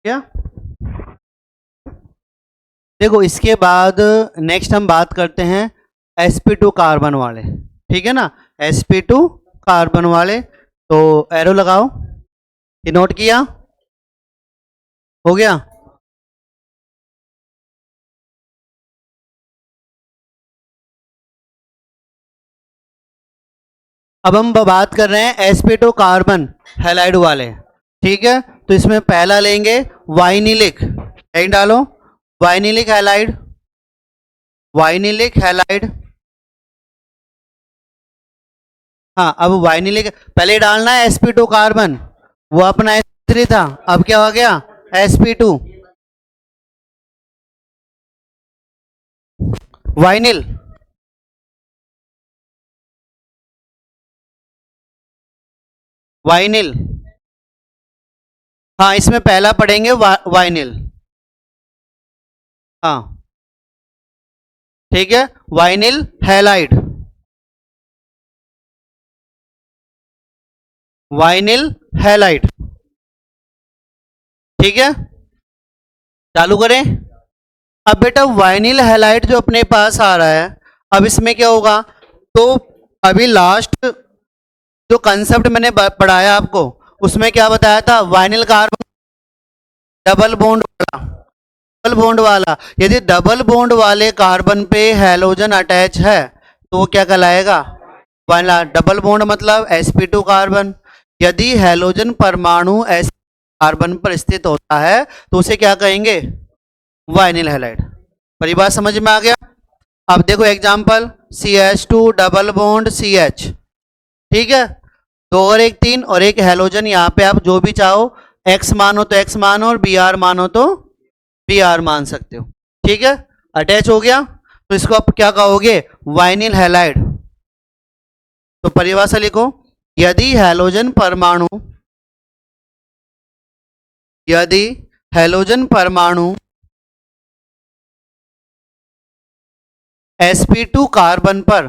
क्या, देखो इसके बाद नेक्स्ट हम बात करते हैं sp2 कार्बन वाले, ठीक है ना, sp2 कार्बन वाले, तो एरो लगाओ, ये नोट किया, हो गया। अब हम बात कर रहे हैं sp2 कार्बन हैलाइड वाले, ठीक है, तो इसमें पहला लेंगे वाइनिलिक, एक डालो, वाइनिलिक हैलाइड, वाइनिलिक हैलाइड। हाँ, अब वाइनिलिक पहले डालना है sp2 कार्बन, वो अपना sp3 था, अब क्या हो गया sp2 वाइनिल, वाइनिल, हाँ इसमें पहला पढ़ेंगे वाइनिल, हाँ ठीक है, वाइनिल हैलाइड, वाइनिल हैलाइड, ठीक है, चालू करें। अब बेटा वाइनिल हैलाइड जो अपने पास आ रहा है, अब इसमें क्या होगा, तो अभी लास्ट जो कंसेप्ट मैंने पढ़ाया आपको, उसमें क्या बताया था, वाइनिल कार्बन डबल बॉन्ड वाला, डबल बॉन्ड वाला, यदि डबल बॉन्ड वाले कार्बन पे हैलोजन अटैच है तो वो क्या कहलाएगा, वाला डबल बॉन्ड मतलब sp2 कार्बन, यदि हैलोजन परमाणु s कार्बन पर स्थित होता है तो उसे क्या कहेंगे, वाइनिल हैलाइड। परिभाषा समझ में आ गया। अब देखो example, CH2 double bond CH, ठीक है, दो और एक तीन और एक हैलोजन, यहाँ पे आप जो भी चाहो x मानो तो x मानो और br मानो तो br मान सकते हो, ठीक है, अटैच हो गया, तो इसको आप क्या कहोगे, वाइनिल हैलाइड। तो परिभाषा लिखो, यदि हैलोजन परमाणु, यदि हैलोजन परमाणु sp2 कार्बन पर,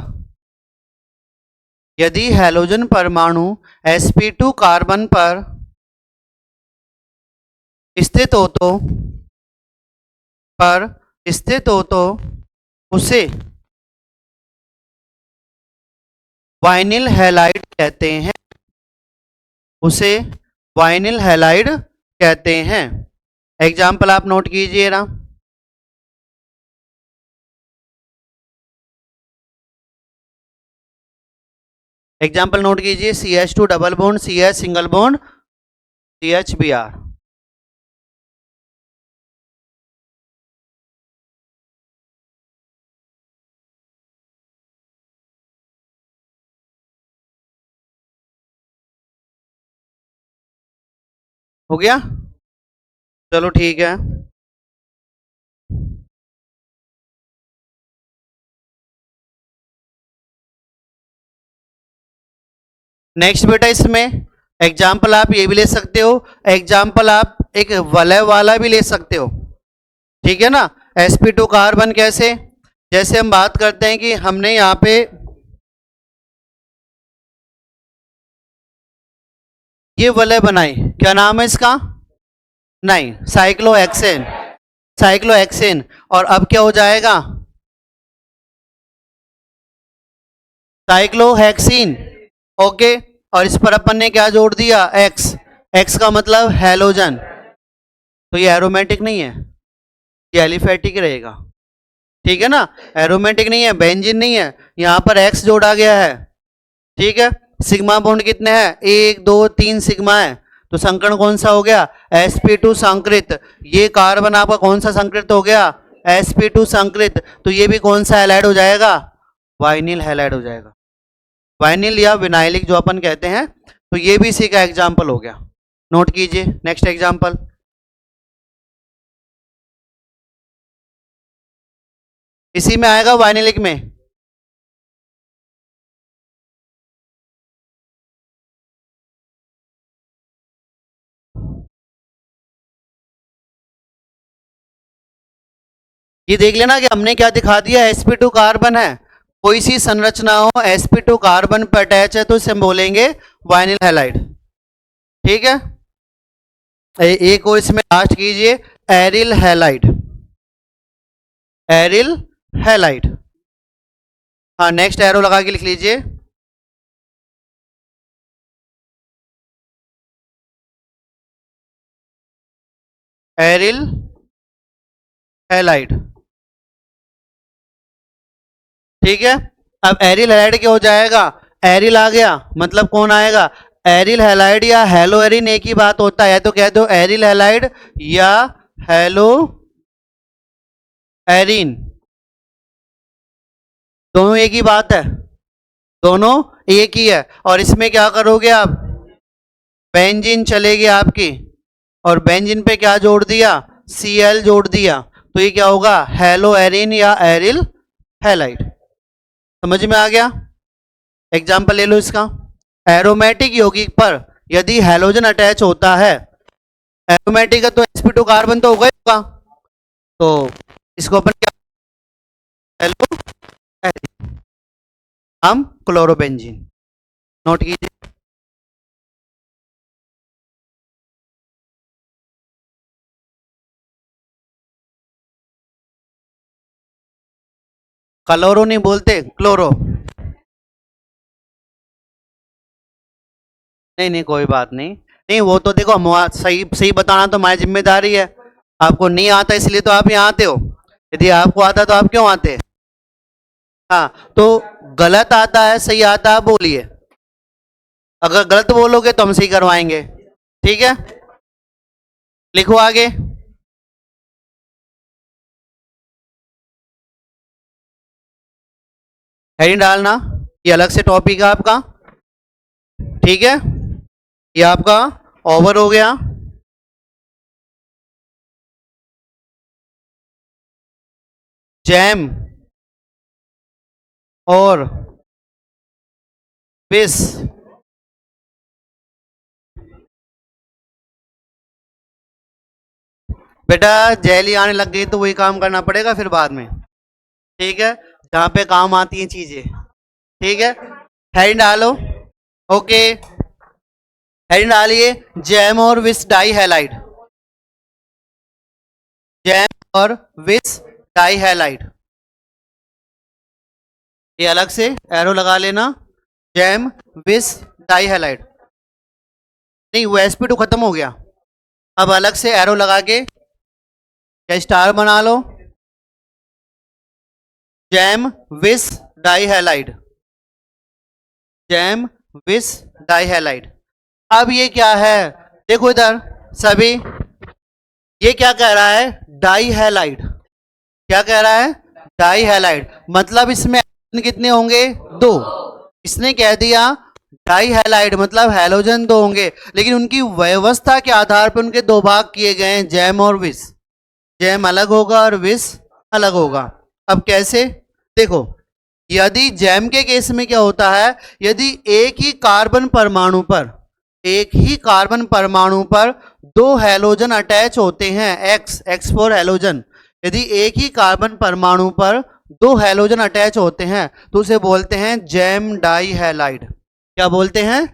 यदि हैलोजन परमाणु sp2 कार्बन पर स्थित हो तो, पर स्थित हो तो उसे वाइनिल हैलाइड कहते हैं, उसे वाइनिल हैलाइड कहते हैं। एग्जाम्पल आप नोट कीजिए ना, एग्जाम्पल नोट कीजिए, CH2 double bond CH single bond CH Br, हो गया, चलो ठीक है। नेक्स्ट बेटा इसमें एग्जाम्पल आप ये भी ले सकते हो, एग्जाम्पल आप एक वलय वाला भी ले सकते हो, ठीक है ना। sp2 कार्बन कैसे, जैसे हम बात करते हैं कि हमने यहाँ पे ये वलय बनाई, क्या नाम है इसका, नहीं, साइक्लोहेक्सेन, साइक्लोहेक्सेन। और अब क्या हो जाएगा, साइक्लोहेक्सीन, ओके। और इस पर अपन ने क्या जोड़ दिया, एक्स, एक्स का मतलब हैलोजन, तो ये एरोमेटिक नहीं है, ये एलिफेटिक रहेगा, ठीक है ना। एरोमेटिक नहीं है, बेंजीन नहीं है, यहाँ पर एक्स जोड़ा गया है, ठीक है। सिग्मा बॉन्ड कितने हैं, 1 2 3 सिग्मा है, तो संकरण कौन सा हो गया, sp2 संकृत। ये कार्बन आपका कौन सा संकृत हो गया, sp2 संकृत, तो ये भी कौन सा हैलाइड हो जाएगा, वाइनिल हैलाइड हो जाएगा, वाइनिल या विनाइलिक जो अपन कहते हैं। तो ये भी इसी का एग्जाम्पल हो गया, नोट कीजिए। नेक्स्ट एग्जाम्पल, इसी में आएगा वाइनिलिक में, ये देख लेना कि हमने क्या दिखा दिया, sp2 कार्बन है, कोई सी संरचना हो sp2 कार्बन पर अटैच है तो इसे हम बोलेंगे वाइनिल हैलाइड, ठीक है। एक और इसमें लास्ट कीजिए, एरिल हैलाइड, एरिल हैलाइड। हाँ, नेक्स्ट एरो लगा के लिख लीजिए, एरिल हैलाइड, ठीक है। अब एरिल हैलाइड क्या हो जाएगा, एरिल आ गया मतलब कौन आएगा, एरिल हैलाइड या हेलो एरिन एक ही बात होता है, तो कह दो एरिल हैलाइड या हेलो एरिन, दोनों एक ही बात है, दोनों एक ही है। और इसमें क्या करोगे आप, बेंजीन चलेगी आपकी, और बेंजीन पे क्या जोड़ दिया, Cl जोड़ दिया, तो ये क्या होगा, हेलो एरिन या एरिल हैलाइड। समझ में आ गया। एग्जाम्पल ले लो इसका, एरोमेटिक यौगिक पर यदि हैलोजन अटैच होता है, एरोमेटिक है तो sp2 कार्बन तो होगा ही होगा, तो इसको अपन क्या, हेलो एरिन, हम क्लोरोबेंजीन, नोट कीजिए। क्लोरो नहीं बोलते, क्लोरो, नहीं नहीं कोई बात नहीं, नहीं वो तो देखो हम सही सही बताना तो हमारी जिम्मेदारी है, आपको नहीं आता इसलिए तो आप यहाँ आते हो, यदि आपको आता तो आप क्यों आते। हाँ, तो गलत आता है सही आता है बोलिए, अगर गलत बोलोगे तो हम सही करवाएंगे, ठीक है। लिखो आगे, हेडिंग डालना, ये अलग से टॉपिक है आपका, ठीक है। ये आपका ओवर हो गया, जैम और फिश, बेटा जेली आने लग गई तो वही काम करना पड़ेगा फिर बाद में, ठीक है, जहां पे काम आती हैं चीजें, ठीक है। हेडिंग डालो, ओके, हेडिंग डालिए, जैम और विस डाई हैलाइड, जैम और विस डाई हैलाइड, ये अलग से एरो लगा लेना, जैम विस डाई हैलाइड, नहीं वो sp2 खत्म हो गया, अब अलग से एरो लगा के या स्टार बना लो, जैम विस डाई हैलाइड, जैम विस डाई हैलाइड। अब ये क्या है, देखो इधर सभी, ये क्या कह रहा है, डाई हैलाइड, क्या कह रहा है, डाई हैलाइड, मतलब इसमें कितने होंगे, दो, इसने कह दिया डाई हैलाइड मतलब हैलोजन दो होंगे, लेकिन उनकी व्यवस्था के आधार पर उनके दो भाग किए गए हैं, जैम और विस, जैम अलग होगा और विस अलग होगा। अब कैसे, देखो यदि जैम के केस में क्या होता है, यदि एक ही कार्बन परमाणु पर दो हैलोजन अटैच होते हैं, एक्स फॉर हैलोजन, यदि एक ही कार्बन परमाणु पर दो हैलोजन अटैच होते हैं तो उसे बोलते हैं जैम डाई हैलाइड। क्या बोलते हैं?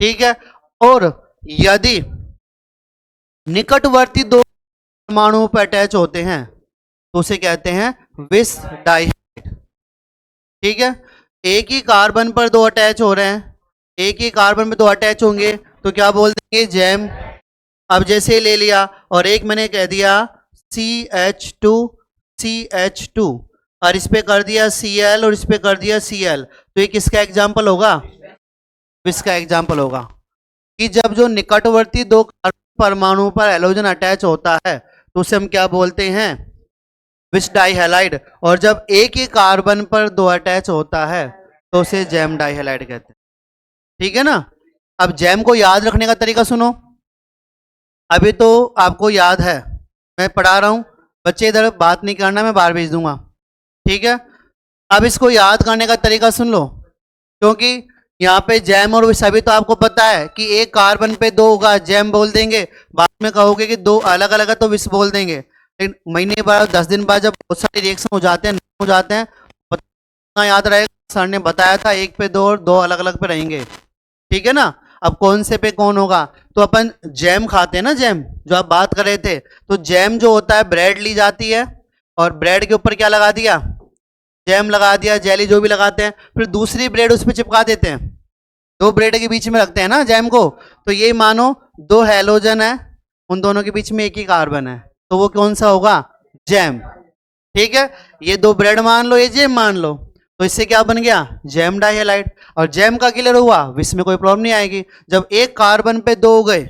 ठीक है। और यदि निकटवर्ती दो परमाणुओं पर अटैच होते हैं तो उसे कहते हैं विस डाइहाइड। ठीक है। एक ही कार्बन पर दो अटैच हो रहे हैं, एक ही कार्बन में दो अटैच होंगे तो क्या बोल देंगे? जैम। अब जैसे ले लिया और एक मैंने कह दिया CH2 और इस पे कर दिया Cl और इस पे कर दिया Cl, तो ये किसका एग्जाम्पल होगा? इसका एग्जाम्पल होगा कि जब जो निकटवर्ती दो कार्बन परमाणु पर हैलोजन अटैच होता है तो उसे हम क्या बोलते हैं? विस डाइहैलाइड। और जब एक ही कार्बन पर दो अटैच होता है तो उसे जैम डाइहैलाइड कहते हैं। ठीक है ना। अब जैम को याद रखने का तरीका सुनो। अभी तो आपको याद है, मैं पढ़ा रहा हूं, बच्चे इधर बात नहीं करना, मैं बाहर भेज दूंगा। ठीक है। अब इसको याद करने का तरीका सुन लो, क्योंकि यहाँ पे जैम और विस अभी तो आपको पता है कि एक कार्बन पे दो होगा जैम बोल देंगे, बाद में कहोगे कि दो अलग अलग है तो विस बोल देंगे। लेकिन महीने बाद 10 दिन बाद जब बहुत सारे रिएक्शन हो जाते हैं याद रहेगा, सर ने बताया था एक पे दो और दो अलग अलग पे रहेंगे। ठीक है ना। अब कौन से पे कौन होगा? तो अपन जैम खाते हैं ना, जैम जो आप बात कर रहे थे, तो जैम जो होता है ब्रेड ली जाती है और ब्रेड के ऊपर क्या लगा दिया? जैम लगा दिया, जेली जो भी लगाते हैं, फिर दूसरी ब्रेड उस पर चिपका देते हैं, दो ब्रेड के बीच में रखते हैं ना जैम को। तो ये मानो दो हैलोजन है, उन दोनों के बीच में एक ही कार्बन है, तो वो कौन सा होगा? जैम। ठीक है। ये दो ब्रेड मान लो, ये जैम मान लो, तो इससे क्या बन गया? जैम डाइहैलाइड। और जैम का क्लियर हुआ, विस में कोई प्रॉब्लम नहीं आएगी। जब एक कार्बन पे दो हो गए,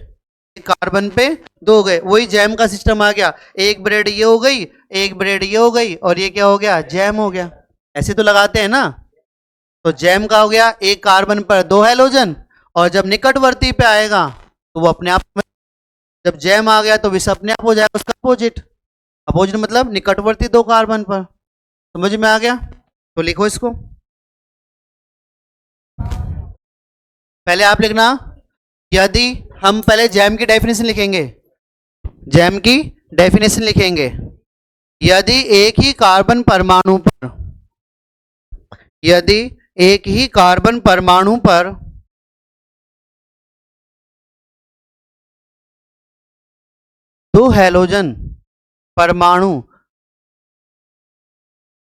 एक कार्बन पे दो हो गए, वही जैम का सिस्टम आ गया, एक ब्रेड ये हो गई, एक ब्रेड ये हो गई, और ये क्या हो गया? जैम हो गया। ऐसे तो लगाते हैं ना। तो जैम का हो गया एक कार्बन पर दो हैलोजन, और जब निकटवर्ती पे आएगा तो वो अपने आप में, जब जैम आ गया तो विस अपने आप हो जाएगा उसका अपोजिट। अपोजिट मतलब निकटवर्ती दो कार्बन पर। समझ में आ गया? तो लिखो इसको। पहले आप लिखना, यदि हम पहले जैम की डेफिनेशन लिखेंगे, जैम की डेफिनेशन लिखेंगे। यदि एक ही कार्बन परमाणु पर, यदि एक ही कार्बन परमाणु पर दो हैलोजन परमाणु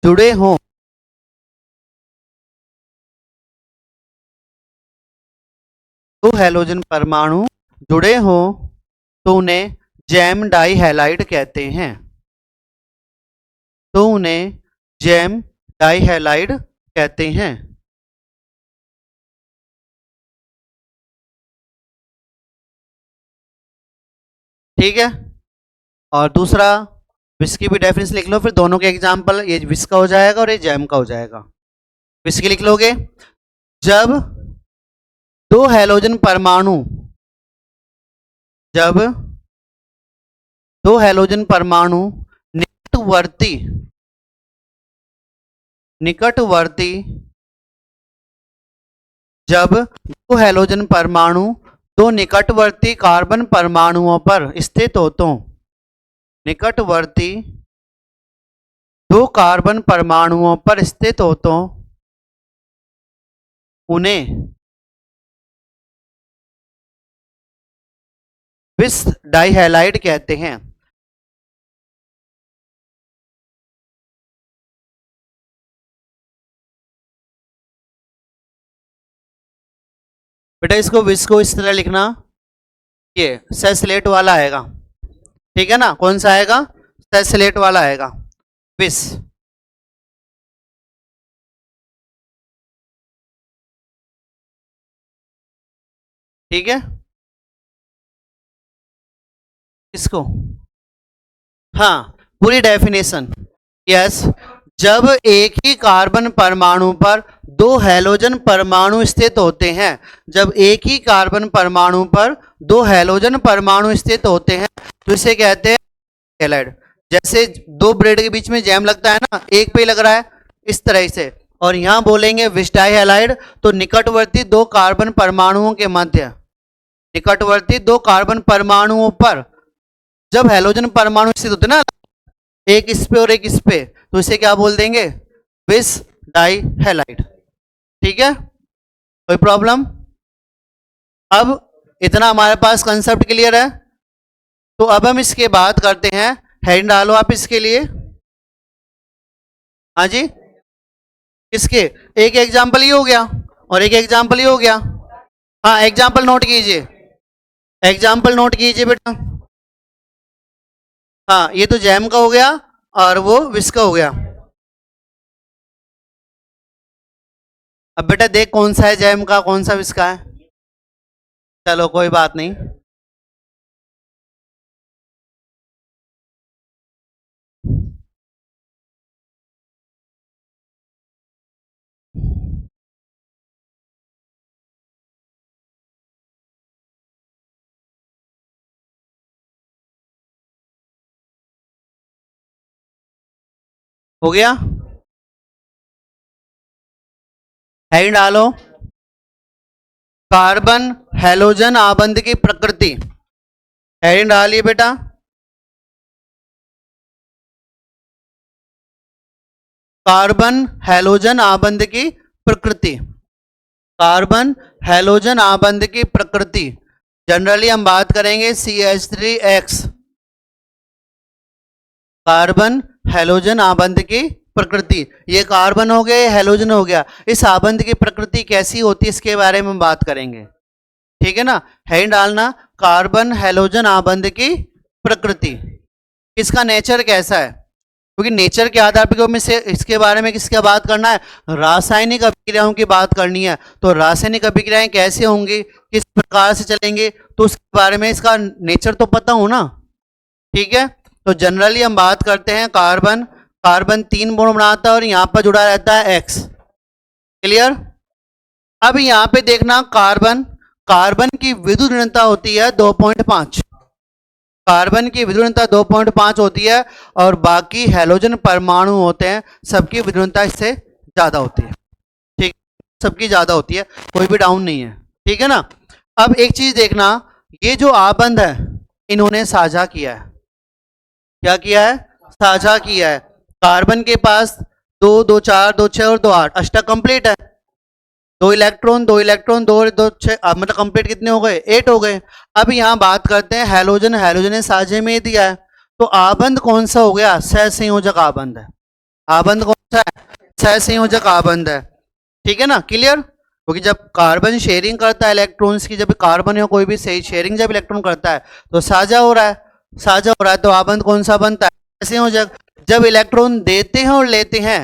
जुड़े हों, दो हैलोजन परमाणु जुड़े हों तो उन्हें जैम डाइहैलाइड कहते हैं, तो उन्हें जैम डाइहैलाइड कहते हैं। ठीक है। और दूसरा विस की भी डेफिनेशन लिख लो, फिर दोनों के एग्जाम्पल, ये विस का हो जाएगा और ये जैम का हो जाएगा। विस की लिख लोगे, जब दो हैलोजन परमाणु, जब दो हैलोजन परमाणु निकटवर्ती निकटवर्ती जब दो हैलोजन परमाणु दो निकटवर्ती कार्बन परमाणुओं पर स्थित हो, तो निकटवर्ती दो कार्बन परमाणुओं पर स्थित हो तो उन्हें विस डाइहैलाइड कहते हैं। बेटा इसको विस को इस तरह लिखना, ये सेस्लेट वाला आएगा। ठीक है ना। कौन सा आएगा? सेस्लेट वाला आएगा, विस। ठीक है। इसको, हाँ, पूरी डेफिनेशन। यस, जब एक ही कार्बन परमाणु पर दो हैलोजन परमाणु स्थित होते हैं, जब एक ही कार्बन परमाणु पर दो हैलोजन परमाणु स्थित होते हैं तो इसे कहते हैं हैलाइड। जैसे दो ब्रेड के बीच में जैम लगता है ना, एक पे ही लग रहा है, इस तरह से। और यहां बोलेंगे विच डाइहैलाइड, तो निकटवर्ती दो कार्बन परमाणुओं के मध्य, निकटवर्ती दो कार्बन परमाणुओं पर जब हैलोजन परमाणु स्थित होते ना, एक इस पे और एक इस पे, तो इसे क्या बोल देंगे, विच डाइहैलाइड। ठीक है, कोई प्रॉब्लम? अब इतना हमारे पास कंसेप्ट क्लियर है। तो अब हम इसके बात करते हैं, हेडिंग डालो आप इसके लिए। हाँ जी, किसके? एक एग्जाम्पल ये हो गया और एक एग्जाम्पल ये हो गया। हाँ, एग्जाम्पल नोट कीजिए, एग्जाम्पल नोट कीजिए बेटा। हाँ, ये तो जैम का हो गया और वो विस का हो गया। अब बेटा देख कौन सा है जैम का, कौन सा विस का है। चलो कोई बात नहीं। हो गया, हेडिंग डालो, कार्बन हैलोजन आबंध की प्रकृति। हेडिंग डालिए बेटा, कार्बन हैलोजन आबंध की प्रकृति। कार्बन हैलोजन आबंध की प्रकृति जनरली हम बात करेंगे CH3X, कार्बन हैलोजन आबंध की प्रकृति। ये कार्बन हो गया, ये हैलोजन हो गया, इस आबंध की प्रकृति कैसी होती है इसके बारे में हम बात करेंगे। ठीक है ना, हेडिंग डालना, कार्बन हैलोजन आबंध की प्रकृति, इसका नेचर कैसा है, क्योंकि नेचर के आधार पर हमें इसके बारे में किसका बात करना है, रासायनिक अभिक्रियाओं की बात करनी है। तो रासायनिक अभिक्रियाएं कैसे होंगी, किस प्रकार से चलेंगे, तो उसके बारे में इसका नेचर तो पता हो ना। ठीक है, तो जनरली हम बात करते हैं कार्बन, कार्बन 3 बॉन्ड बनाता है और यहां पर जुड़ा रहता है X। क्लियर? अब यहां पे देखना, कार्बन, कार्बन की विद्युत ऋणता होती है 2.5, कार्बन की विद्युत ऋणता 2.5 होती है और बाकी हैलोजन परमाणु होते हैं सबकी विद्युत ऋणता इससे ज्यादा होती है। ठीक, सबकी ज्यादा होती है, कोई भी डाउन नहीं है। ठीक है ना। अब एक चीज देखना, ये जो आबंध है इन्होंने साझा किया है, क्या किया है, साझा किया है। कार्बन के पास 2 2 4 2 6 और 2 8, अष्टक कंप्लीट है। 2 इलेक्ट्रॉन 2 इलेक्ट्रॉन 2 2 6, मतलब कंप्लीट कितने हो गए, 8 हो गए। अब यहां बात करते हैं हैलोजन, हैलोजन ने साझे में दिया है, तो आबंध कौन सा हो गया, सहसंयोजक आबंध है। आबंध कौन सा है, सहसंयोजक आबंध है। ठीक है ना, क्लियर? क्योंकि जब कार्बन शेयरिंग करता है इलेक्ट्रॉन्स की, जब कार्बन या कोई भी शेयरिंग जब इलेक्ट्रॉन करता है तो साझा हो रहा है, साझा हो रहा है, तो आबंध कौन सा बनता है, सहसंयोजक। जब इलेक्ट्रॉन देते हैं और लेते हैं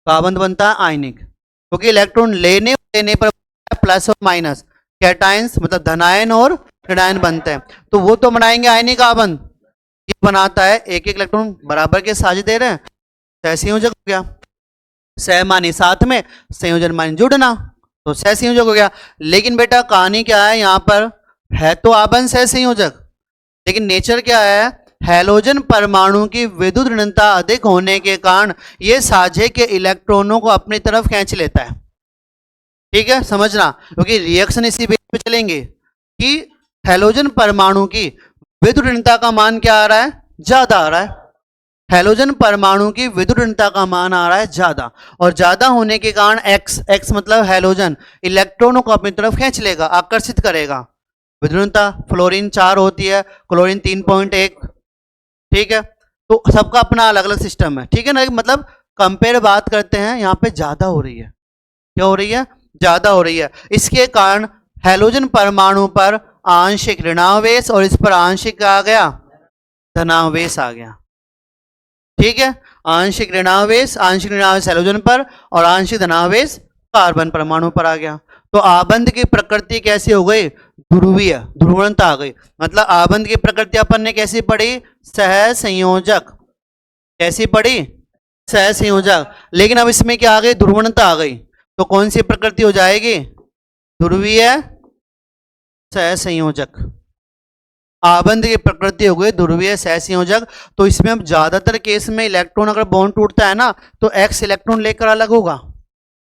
तो आबंध बनता है आयनिक, क्योंकि इलेक्ट्रॉन लेने पर प्लस और माइनस, कैटायंस मतलब धनायन और ऋणायन बनते हैं, तो वो तो बनाएंगे आयनिक आबंध। ये बनाता है एक एक इलेक्ट्रॉन बराबर के साझे दे रहे हैं, सहसंयोजक हो गया। सह मानी साथ में, संयोजन मानी जुड़ना, तो सहसंयोजक हो गया। लेकिन बेटा कहानी क्या है, यहाँ पर है तो आबंध सहसंयोजक, लेकिन नेचर क्या है, हैलोजन परमाणु की विद्युत ऋणता अधिक होने के कारण ये साझे के इलेक्ट्रॉनों को अपनी तरफ खींच लेता है। ठीक है, समझना, क्योंकि रिएक्शन इसी बेस पे चलेंगे कि हैलोजन परमाणु की विद्युत ऋणता का मान क्या आ रहा है, ज्यादा आ रहा है। हैलोजन परमाणु की विद्युत ऋणता का मान आ रहा है ज्यादा, और ज्यादा होने के कारण एक्स, एक्स मतलब हैलोजन, इलेक्ट्रॉनों को अपनी तरफ खींच लेगा, आकर्षित करेगा। विद्युत ऋणता फ्लोरीन 4 होती है, क्लोरीन 3.1। ठीक है, तो सबका अपना अलग अलग सिस्टम है। ठीक है ना, मतलब कंपेयर बात करते हैं, यहाँ पे ज्यादा हो रही है, क्या हो रही है, ज्यादा हो रही है। इसके कारण हैलोजन परमाणु पर आंशिक ऋणावेश और इस पर आंशिक आ गया धनावेश आ गया। ठीक है, आंशिक ऋणावेश हैलोजन पर और आंशिक धनावेश कार्बन परमाणु पर आ गया। तो आबंध की प्रकृति कैसी हो गई, ध्रुवीय, ध्रुवणता आ गई। मतलब आबंध की प्रकृति अपन ने कैसी पढ़ी, सहसंयोजक। कैसी पढ़ी, सहसंयोजक। लेकिन अब इसमें क्या आ गई, ध्रुवणता आ गई, तो कौन सी प्रकृति हो जाएगी, ध्रुवीय सहसंयोजक। आबंध की प्रकृति हो गई ध्रुवीय सहसंयोजक। तो इसमें हम ज्यादातर केस में इलेक्ट्रॉन अगर बॉन्ड टूटता है ना तो एक्स इलेक्ट्रॉन लेकर अलग होगा,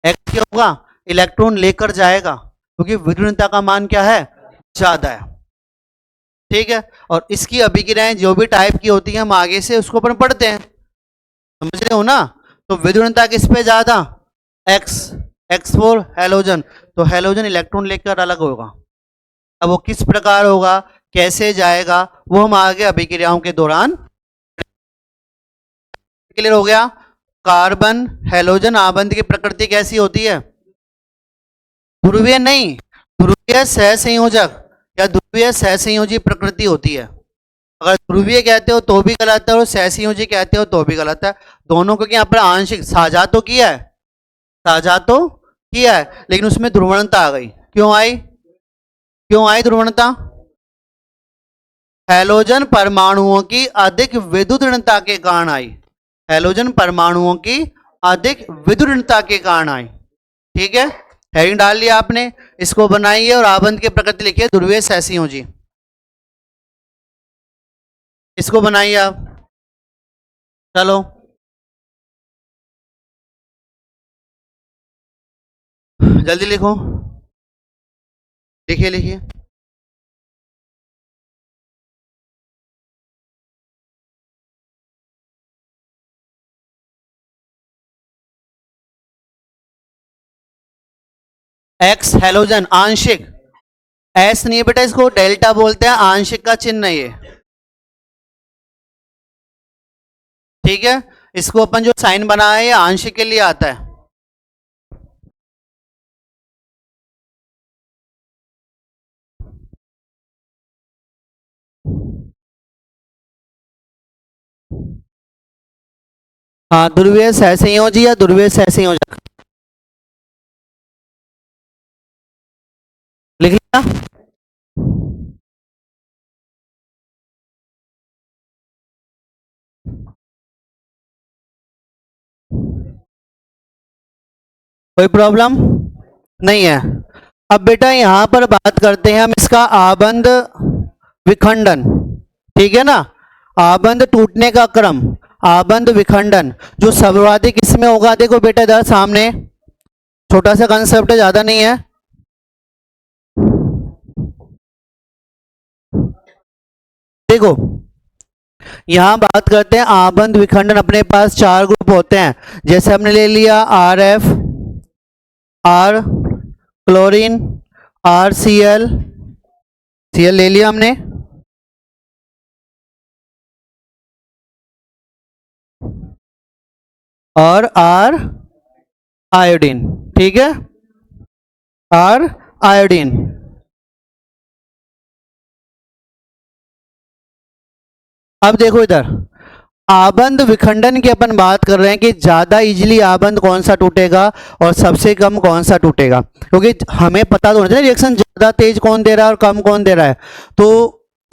एक्स क्या होगा, इलेक्ट्रॉन लेकर जाएगा, क्योंकि विद्युतीयता का मान क्या है, ज्यादा है। ठीक है, और इसकी अभिक्रियाएं जो भी टाइप की होती है हम आगे से उसको अपन पढ़ते हैं, समझ रहे हो ना। तो विद्युतीयता किस पे ज्यादा, एक्स, एक्स फॉर हैलोजन, तो हैलोजन इलेक्ट्रॉन लेकर अलग होगा। अब वो किस प्रकार होगा, कैसे जाएगा, वो हम आगे अभिक्रियाओं के दौरान। क्लियर हो गया। कार्बन हैलोजन आबंध की प्रकृति कैसी होती है, ध्रुवीय नहीं, ध्रुवीय सहसंयोजक या ध्रुवीय सहसंयोजी प्रकृति होती है। अगर ध्रुवीय कहते हो तो भी गलत है और सहसंयोजी कहते हो तो भी गलत है, दोनों को यहाँ पर आंशिक साझा तो किया है, साझा तो किया है, लेकिन उसमें ध्रुवणता आ गई। क्यों आई, क्यों आई ध्रुवणता, हैलोजन परमाणुओं की अधिक विद्युत ऋणता के कारण आई, हैलोजन परमाणुओं की अधिक विद्युत ऋणता के कारण आई। ठीक है, हेडिंग डाल लिया आपने, इसको बनाइए और आबंध की प्रकृति लिखिए ध्रुवीय सहसंयोजी, इसको बनाइए आप। चलो जल्दी लिखो, लिखिए लिखिए। एक्स हैलोजन आंशिक, एस नहीं बेटा, इसको डेल्टा बोलते हैं, आंशिक का चिन्ह ये। ठीक है, इसको अपन जो साइन बनाया है आंशिक के लिए आता है। हाँ, ध्रुवीय सहसंयोजी या ध्रुवीय सहसंयोजक लिख लिया। कोई प्रॉब्लम नहीं है। अब बेटा यहां पर बात करते हैं हम इसका आबंध विखंडन, ठीक है ना, आबंध टूटने का क्रम, आबंध विखंडन जो सर्वाधिक इसमें होगा। देखो बेटा इधर सामने छोटा सा कंसेप्ट है, ज्यादा नहीं है। देखो यहां बात करते हैं आबंध विखंडन, अपने पास चार ग्रुप होते हैं, जैसे हमने ले लिया R F, R chlorine, R C L, C L ले लिया हमने, और आर आयोडीन। ठीक है, आर आयोडीन। अब देखो इधर आबंध विखंडन की अपन बात कर रहे हैं कि ज्यादा इजीली आबंध कौन सा टूटेगा और सबसे कम कौन सा टूटेगा, क्योंकि हमें पता तो होना चाहिए रिएक्शन ज्यादा तेज कौन दे रहा है और कम कौन दे रहा है। तो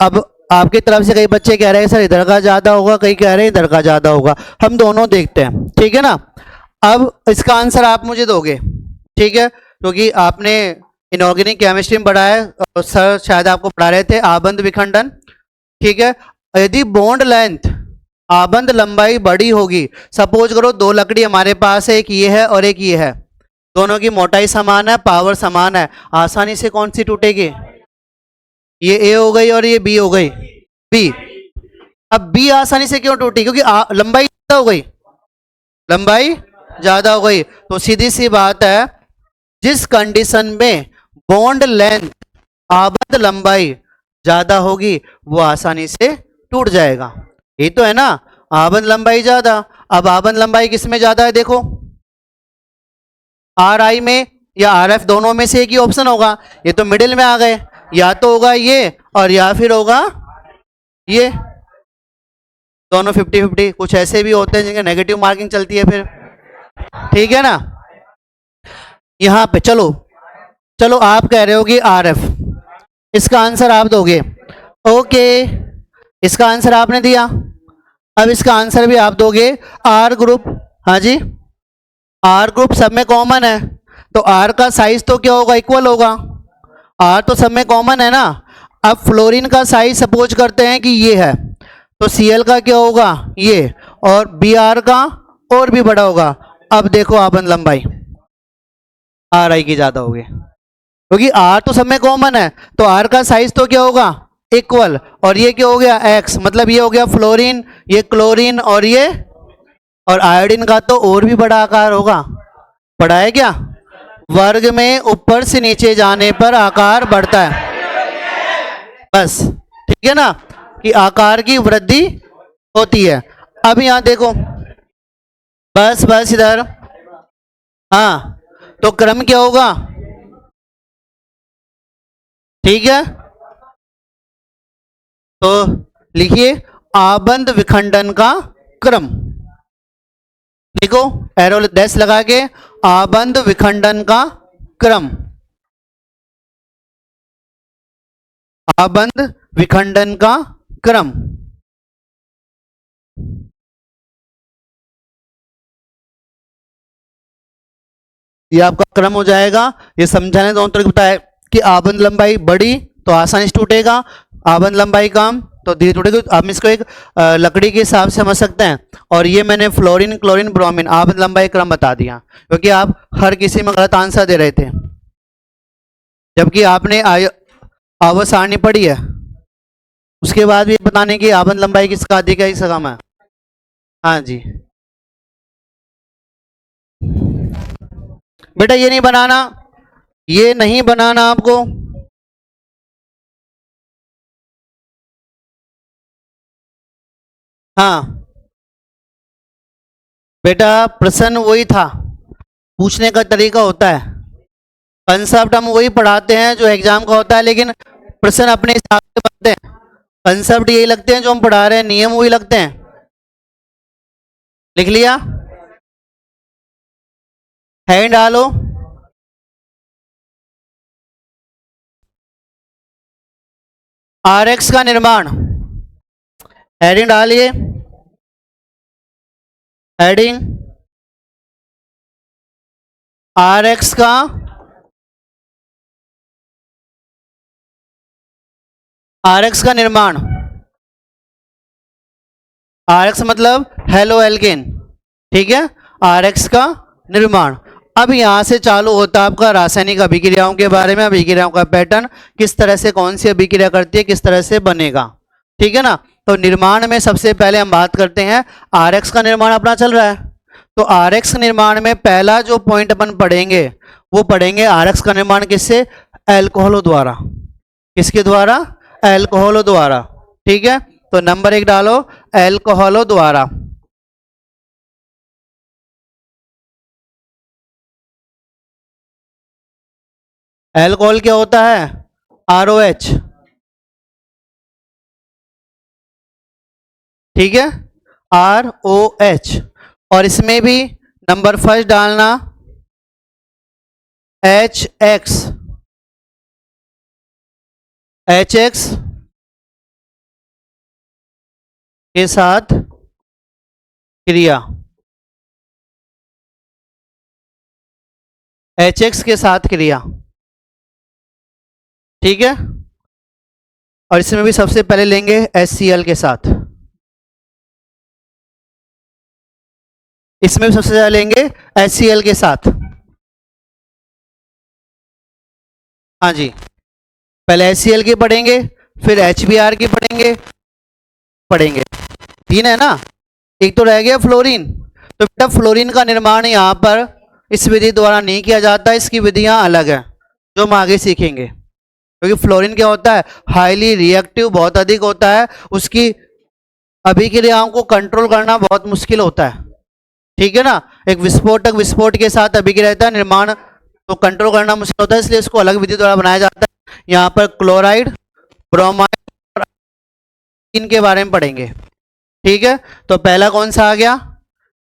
अब आपकी तरफ से कई बच्चे कह रहे हैं सर इधर का ज्यादा होगा, कई कह रहे हैं इधर का ज्यादा होगा, हम दोनों देखते हैं। ठीक है ना, अब इसका आंसर आप मुझे दोगे, ठीक है, क्योंकि आपने इनऑर्गेनिक केमिस्ट्री में पढ़ा है और सर शायद आपको पढ़ा रहे थे आबंध विखंडन। ठीक है, यदि बॉन्ड लेंथ आबंध लंबाई बड़ी होगी, सपोज करो दो लकड़ी हमारे पास है, एक ये है और एक ये है, दोनों की मोटाई समान है, पावर समान है, आसानी से कौन सी टूटेगी, ये ए हो गई और ये बी हो गई, बी। अब बी आसानी से क्यों टूटी, क्योंकि लंबाई ज्यादा हो गई, लंबाई ज्यादा हो गई। तो सीधी सी बात है, जिस कंडीशन में बॉन्ड लेंथ आबंध लंबाई ज्यादा होगी वो आसानी से टूट जाएगा, ये तो है ना, आबंध लंबाई ज्यादा। अब आबंध लंबाई किस में ज्यादा है, देखो आर आई में या आर एफ, दोनों में से एक ही ऑप्शन होगा, ये तो मिडिल में आ गए, या तो होगा ये और या फिर होगा ये, दोनों 50-50, कुछ ऐसे भी होते हैं जिनके नेगेटिव मार्किंग चलती है फिर। ठीक है ना, यहां पे चलो चलो आप कह रहे हो कि आर एफ, इसका आंसर आप दोगे, ओके, इसका आंसर आपने दिया, अब इसका आंसर भी आप दोगे, आर ग्रुप, हाँ जी, आर ग्रुप सब में कॉमन है, तो आर का साइज तो क्या होगा, इक्वल होगा, आर तो सब में कॉमन है ना, अब फ्लोरीन का साइज सपोज करते हैं कि ये है, तो Cl का क्या होगा ये, और Br का और भी बड़ा होगा। अब देखो आबंद लंबाई Ri की ज्यादा होगी, क्योंकि R तो सब में कॉमन है, तो R का साइज तो क्या होगा इक्वल, और ये क्या हो गया X, मतलब ये हो गया फ्लोरीन, ये क्लोरीन, और ये, और आयोडीन का तो और भी बड़ा आकार होगा। बड़ा है क्या, वर्ग में ऊपर से नीचे जाने पर आकार बढ़ता है, बस ठीक है ना, कि आकार की वृद्धि होती है। अब यहां देखो, बस बस इधर, हाँ, तो क्रम क्या होगा, ठीक है, तो लिखिए आबंद विखंडन का क्रम, लिखो एरो डैश लगा के, आबंद विखंडन का क्रम, आबंद विखंडन का क्रम। ये आपका क्रम हो जाएगा। ये समझाने दोनों तरह बताया कि आबंद लंबाई बड़ी तो आसानी से टूटेगा, आबंद लंबाई कम तो धीरे टूटेगा। आप इसको एक लकड़ी के हिसाब से समझ सकते हैं। और ये मैंने फ्लोरीन क्लोरीन ब्रोमीन आबंद लंबाई क्रम बता दिया, क्योंकि आप हर किसी में गलत आंसर दे रहे थे, जबकि आपने आवर्त सारणी पढ़ी है, उसके बाद भी बताने की आबंद लंबाई किसका अधिक है किसका कम है। हाँ जी बेटा, ये नहीं बनाना, ये नहीं बनाना आपको। हाँ बेटा, प्रश्न वही था, पूछने का तरीका होता है, कंसेप्ट हम वही पढ़ाते हैं जो एग्जाम का होता है, लेकिन प्रश्न अपने हिसाब से बनते हैं। कंसेप्ट यही लगते हैं जो हम पढ़ा रहे हैं, नियम वही लगते हैं। लिख लिया, हैंड डालो, आरएक्स का निर्माण, हेडिंग डालिए, हेडिंग आरएक्स का निर्माण, आरएक्स मतलब हेलो एल्केन, ठीक है, आरएक्स का निर्माण। अब यहां से चालू होता है आपका रासायनिक अभिक्रियाओं के बारे में, अभिक्रियाओं का पैटर्न, किस तरह से कौन सी अभिक्रिया करती है, किस तरह से बनेगा, ठीक है ना। तो निर्माण में सबसे पहले हम बात करते हैं, आरएक्स का निर्माण अपना चल रहा है, तो आरएक्स निर्माण में पहला जो पॉइंट अपन पढ़ेंगे वो पढ़ेंगे आरएक्स का निर्माण किससे, एल्कोहलों द्वारा। किसके द्वारा, एल्कोहलों द्वारा, ठीक है। तो नंबर 1 डालो, एल्कोहलों द्वारा। एल्कोहल क्या होता है, ROH, ठीक है, ROH। और इसमें भी नंबर फर्स्ट डालना HX, HX के साथ क्रिया, HX के साथ क्रिया, ठीक है। और इसमें भी सबसे पहले लेंगे HCl के साथ, इसमें भी सबसे ज्यादा लेंगे HCl के साथ। हाँ जी, पहले HCl की पढ़ेंगे, फिर HBr की पढ़ेंगे, तीन है ना, एक तो रह गया फ्लोरीन। तो बेटा फ्लोरीन का निर्माण यहाँ पर इस विधि द्वारा नहीं किया जाता, इसकी विधियां अलग है जो हम आगे सीखेंगे। क्योंकि फ्लोरीन क्या होता है, हाईली रिएक्टिव बहुत अधिक होता है, उसकी अभिक्रियाओं को कंट्रोल करना बहुत मुश्किल होता है, ठीक है ना। एक विस्फोटक विस्फोट के साथ अभिक्रिया रहता है, निर्माण तो कंट्रोल करना मुश्किल होता है, इसलिए इसको अलग विधि द्वारा बनाया जाता है। यहाँ पर क्लोराइड ब्रोमाइड इनके बारे में पढ़ेंगे, ठीक है। तो पहला कौन सा आ गया,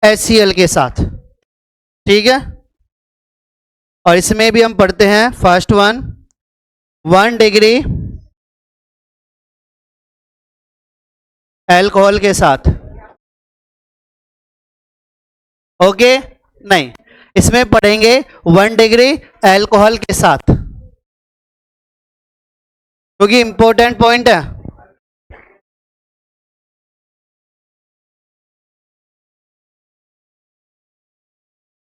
HCl के साथ, ठीक है। और इसमें भी हम पढ़ते हैं फर्स्ट 1 डिग्री एल्कोहल के साथ, ओके, नहीं, इसमें पढ़ेंगे 1 डिग्री एल्कोहल के साथ, क्योंकि इंपॉर्टेंट पॉइंट है।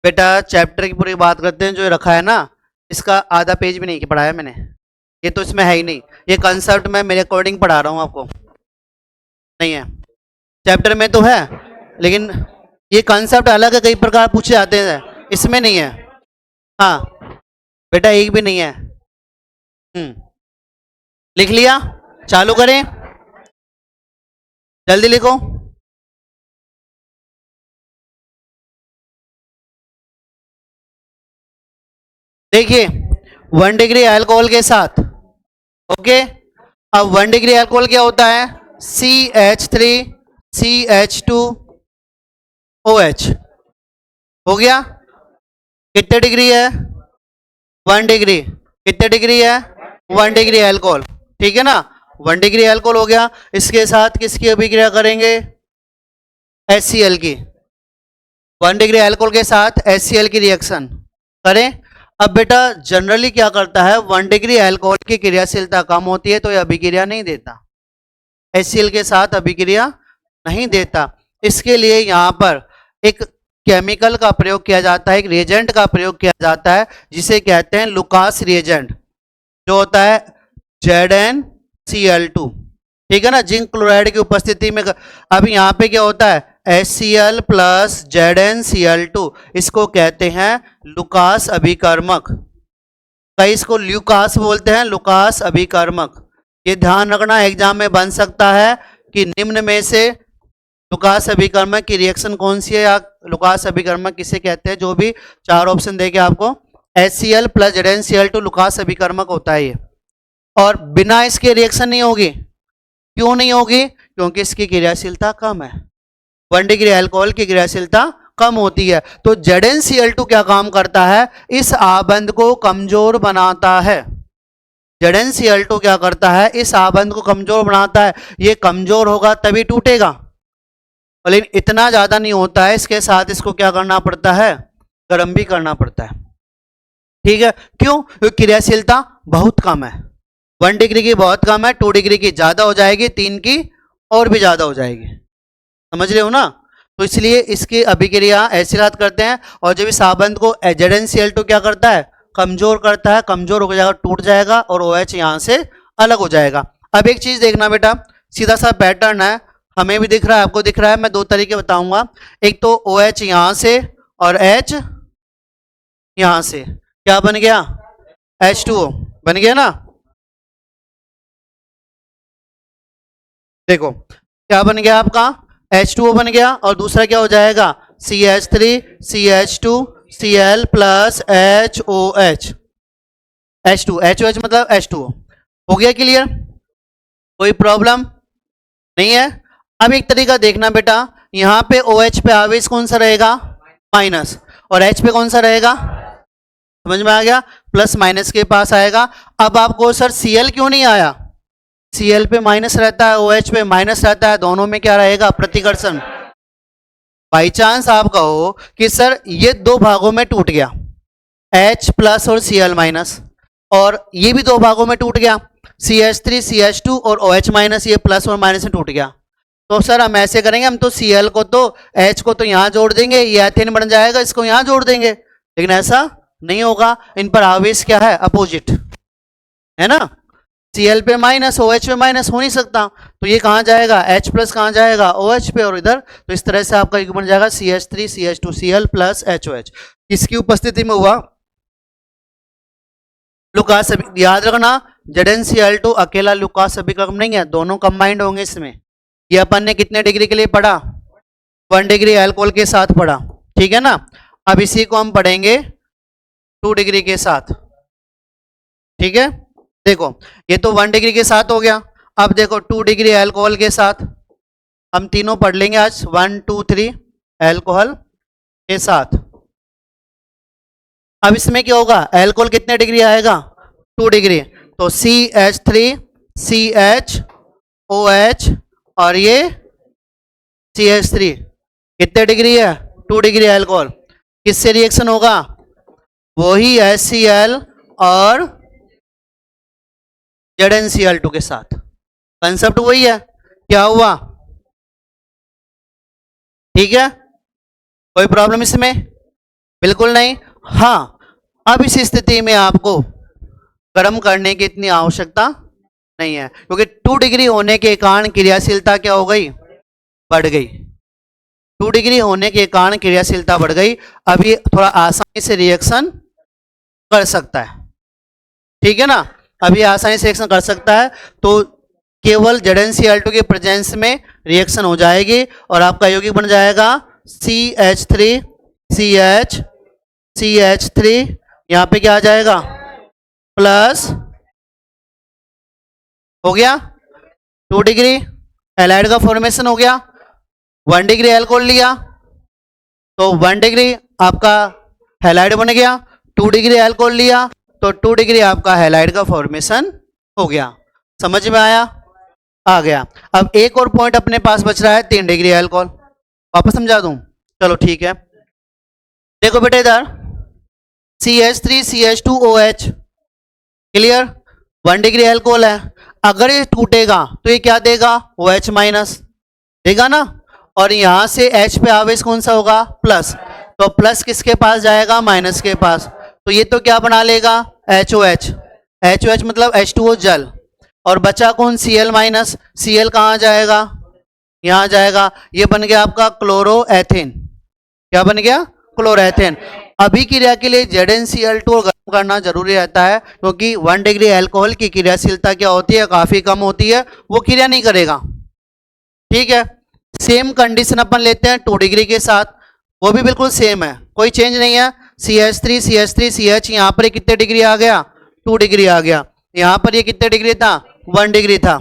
बेटा चैप्टर की पूरी बात करते हैं, जो रखा है ना, इसका आधा पेज भी नहीं पढ़ाया मैंने, ये तो इसमें है ही नहीं। ये कंसेप्ट मैं मेरे अकॉर्डिंग पढ़ा रहा हूँ आपको, नहीं है चैप्टर में तो है, लेकिन ये कंसेप्ट अलग है, कई प्रकार पूछे जाते हैं, इसमें नहीं है। हाँ बेटा एक भी नहीं है। लिख लिया, चालू करें, जल्दी लिखो। देखिए 1 डिग्री अल्कोहल के साथ, ओके, अब 1 डिग्री अल्कोहल क्या होता है, CH3 CH2OH, हो गया। कितने डिग्री है, 1 डिग्री, कितने डिग्री है, 1 डिग्री अल्कोहल, ठीक है ना, 1 डिग्री अल्कोहल हो गया। इसके साथ किसकी अभिक्रिया करेंगे, HCl की, 1 डिग्री अल्कोहल के साथ HCl की रिएक्शन करें। अब बेटा जनरली क्या करता है, 1 डिग्री अल्कोहल की क्रियाशीलता कम होती है तो यह अभिक्रिया नहीं देता, HCl के साथ अभिक्रिया नहीं देता। इसके लिए यहाँ पर एक केमिकल का प्रयोग किया जाता है, एक रिएजेंट का प्रयोग किया जाता है, जिसे कहते हैं लुकास रिएजेंट, जो होता है ZnCl2, ठीक है ना, जिंक क्लोराइड की उपस्थिति में। अब यहाँ पे क्या होता है, HCl प्लस ZnCl2, इसको कहते हैं लुकास अभिकर्मक, कई इसको ल्यूकास बोलते हैं, लुकास अभिकर्मक। ये ध्यान रखना, एग्जाम में बन सकता है कि निम्न में से लुकास अभिकर्मक की रिएक्शन कौन सी है, या लुकास अभिकर्मक किसे कहते हैं, जो भी 4 ऑप्शन देके आपको, HCl प्लस ZnCl2 लुकास अभिकर्मक होता है ये, और बिना इसके रिएक्शन नहीं होगी। क्यों नहीं होगी, क्योंकि इसकी क्रियाशीलता कम है, 1 डिग्री अल्कोहल की क्रियाशीलता कम होती है। तो ZnCl2 क्या काम करता है, इस आबंध को कमजोर बनाता है। ZnCl2 क्या करता है, इस आबंध को कमजोर बनाता है, ये कमजोर होगा तभी टूटेगा, लेकिन इतना ज्यादा नहीं होता है, इसके साथ इसको क्या करना पड़ता है, गर्म भी करना पड़ता है, ठीक है। क्यों, क्योंकि क्रियाशीलता बहुत कम है, 1 डिग्री की बहुत कम है, 2 डिग्री की ज्यादा हो जाएगी, 3 की और भी ज्यादा हो जाएगी, समझ रहे हो ना। तो इसलिए इसकी अभिक्रिया ऐसे रात करते हैं, और जब इस आबंध को ZnCl2 क्या करता है, कमजोर करता है, कमजोर हो जाएगा, टूट जाएगा, और OH यहां से अलग हो जाएगा। अब एक चीज देखना बेटा, सीधा सा पैटर्न है, हमें भी दिख रहा है, आपको दिख रहा है, मैं 2 तरीके बताऊंगा, एक तो OH यहां से और H यहां से, क्या बन गया, H2O बन गया ना। देखो क्या बन गया आपका, H2O बन गया, और दूसरा क्या हो जाएगा, CH3 CH2 Cl plus HOH, H2 HOH मतलब H2O, हो गया क्लियर, कोई प्रॉब्लम नहीं है। अब एक तरीका देखना बेटा, यहां पे OH पे आवेश कौन सा रहेगा, माइनस, और H पे कौन सा रहेगा, समझ में आ गया, प्लस माइनस के पास आएगा। अब आपको सर Cl क्यों नहीं आया, Cl पे माइनस रहता है, OH पे माइनस रहता है, दोनों में क्या रहेगा, प्रतिकर्षण। बाई चांस आप कहो कि सर ये 2 भागों में टूट गया, H प्लस और Cl माइनस, और ये भी 2 भागों में टूट गया, CH3 CH2 और OH माइनस, ये प्लस और माइनस में टूट गया, तो सर हम ऐसे करेंगे, हम तो Cl को तो H को तो यहां जोड़ देंगे, ये एथेन बन जाएगा, इसको यहां जोड़ देंगे, लेकिन ऐसा नहीं होगा, इन पर आवेश क्या है, अपोजिट है ना, Cl पे माइनस, OH पे माइनस हो नहीं सकता, तो ये कहां जाएगा, H प्लस कहां जाएगा, OH पे, और इधर, तो इस तरह से आपका बन जाएगा CH3 CH2 Cl plus HOH, किसकी उपस्थिति में हुआ, लुकास। याद रखना ZnCl2 अकेला लुकास अभिकर्मक नहीं है, दोनों कंबाइंड होंगे इसमें। ये अपन ने कितने डिग्री के लिए पढ़ा, 1 डिग्री अल्कोहल के साथ पढ़ा, ठीक है ना। अब इसी को हम पढ़ेंगे 2 डिग्री के साथ, ठीक है। देखो ये तो 1 डिग्री के साथ हो गया, अब देखो 2 डिग्री अल्कोहल के साथ, हम तीनों पढ़ लेंगे आज, 1 2 3 अल्कोहल के साथ। अब इसमें क्या होगा, अल्कोहल कितने डिग्री आएगा, 2 डिग्री, तो CH3 CHOH और ये CH3 कितने डिग्री है, 2 डिग्री अल्कोहल, किससे रिएक्शन होगा, वही HCl और ZnCl2 के साथ। कंसेप्ट वही है, क्या हुआ? ठीक है, कोई प्रॉब्लम इसमें? बिल्कुल नहीं। हाँ, अब इस स्थिति में आपको गर्म करने की इतनी आवश्यकता नहीं है, क्योंकि 2 डिग्री होने के कारण क्रियाशीलता क्या हो गई? बढ़ गई। 2 डिग्री होने के कारण क्रियाशीलता बढ़ गई। अब ये थोड़ा आसानी से रिएक्शन कर सकता है, ठीक है ना? अभी आसानी से रिएक्शन कर सकता है, तो केवल ZnCl2 के प्रेजेंस में रिएक्शन हो जाएगी और आपका यौगिक बन जाएगा CH3 यहां पे क्या आ जाएगा? प्लस, हो गया 2 डिग्री एलाइड का फॉर्मेशन हो गया। 1 डिग्री एल्कोहल लिया तो 1 डिग्री आपका हैलाइड बन गया। 2 डिग्री एल्कोहल लिया तो 2 डिग्री आपका हैलाइड का फॉर्मेशन हो गया। समझ में आया? आ गया। अब एक और पॉइंट अपने पास बच रहा है 3 डिग्री एल्कोहल। वापस समझा दूं? चलो ठीक है, देखो बेटे इधर CH3CH2OH, क्लियर? 1 डिग्री एल्कोहल है, अगर ये टूटेगा तो ये क्या देगा? OH माइनस देगा ना, और यहां से H पे आवेश कौन सा होगा? प्लस। तो प्लस किसके पास जाएगा? माइनस के पास। तो ये तो क्या बना लेगा? HOH। HOH मतलब H2O जल, और बचा कौन? Cl minus. Cl कहाँ जाएगा? यहां जाएगा। ये बन गया आपका क्लोरोएथेन। क्या बन गया? क्लोरोएथेन। अभी क्रिया के लिए ZnCl2 गर्म करना जरूरी रहता है, क्योंकि 1 डिग्री अल्कोहल की क्रियाशीलता क्या होती है? काफी कम होती है, वो क्रिया नहीं करेगा। ठीक है, सेम कंडीशन अपन लेते हैं 2 डिग्री के साथ, वो भी बिल्कुल सेम है, कोई चेंज नहीं है। CH3CH3CH, यहाँ पर कितने डिग्री आ गया? 2 डिग्री आ गया। यहाँ पर ये कितने डिग्री था? 1 डिग्री था।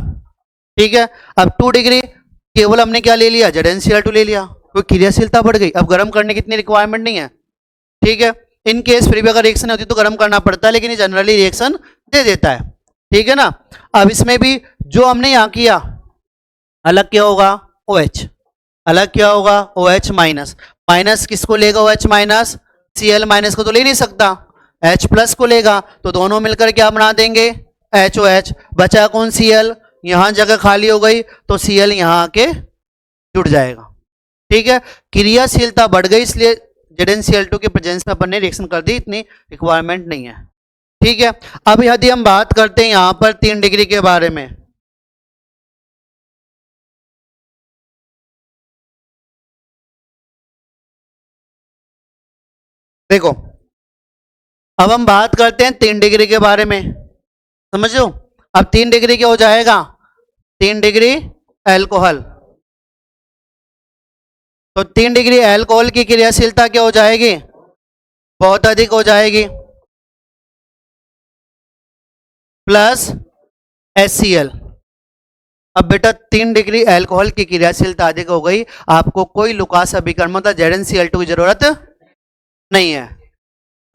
ठीक है, अब 2 डिग्री केवल हमने क्या ले लिया? ZnCl2 ले लिया, क्योंकि क्रियाशीलता बढ़ गई। अब गर्म करने की इतनी रिक्वायरमेंट नहीं है। ठीक है, इन केस फिर भी अगर रिएक्शन होती तो गर्म करना पड़ता है, लेकिन ये जनरली रिएक्शन दे देता है। ठीक है ना? अब इसमें भी जो हमने यहाँ किया, अलग क्या होगा? OH। अलग क्या होगा? OH minus. माइनस किसको लेगा? OH minus. Cl माइनस को तो ले नहीं सकता, H प्लस को लेगा, तो दोनों मिलकर क्या बना देंगे? HOH। बचा कौन? Cl। यहां जगह खाली हो गई तो Cl यहां आके जुड़ जाएगा। ठीक है, क्रियाशीलता बढ़ गई, इसलिए ZnCl2 के प्रेजेंस में अपन ने रिएक्शन कर दी, इतनी रिक्वायरमेंट नहीं है। ठीक है, अब यदि हम बात करते हैं यहां पर 3 डिग्री के बारे में, देखो अब हम बात करते हैं 3 डिग्री के बारे में, समझो। अब 3 डिग्री क्या हो जाएगा? 3 डिग्री अल्कोहल। तो 3 डिग्री अल्कोहल की क्रियाशीलता क्या हो जाएगी? बहुत अधिक हो जाएगी, प्लस HCl। अब बेटा 3 डिग्री अल्कोहल की क्रियाशीलता अधिक हो गई, आपको कोई लुकास अभिकर्मक मतलब ZnCl2 की जरूरत नहीं है।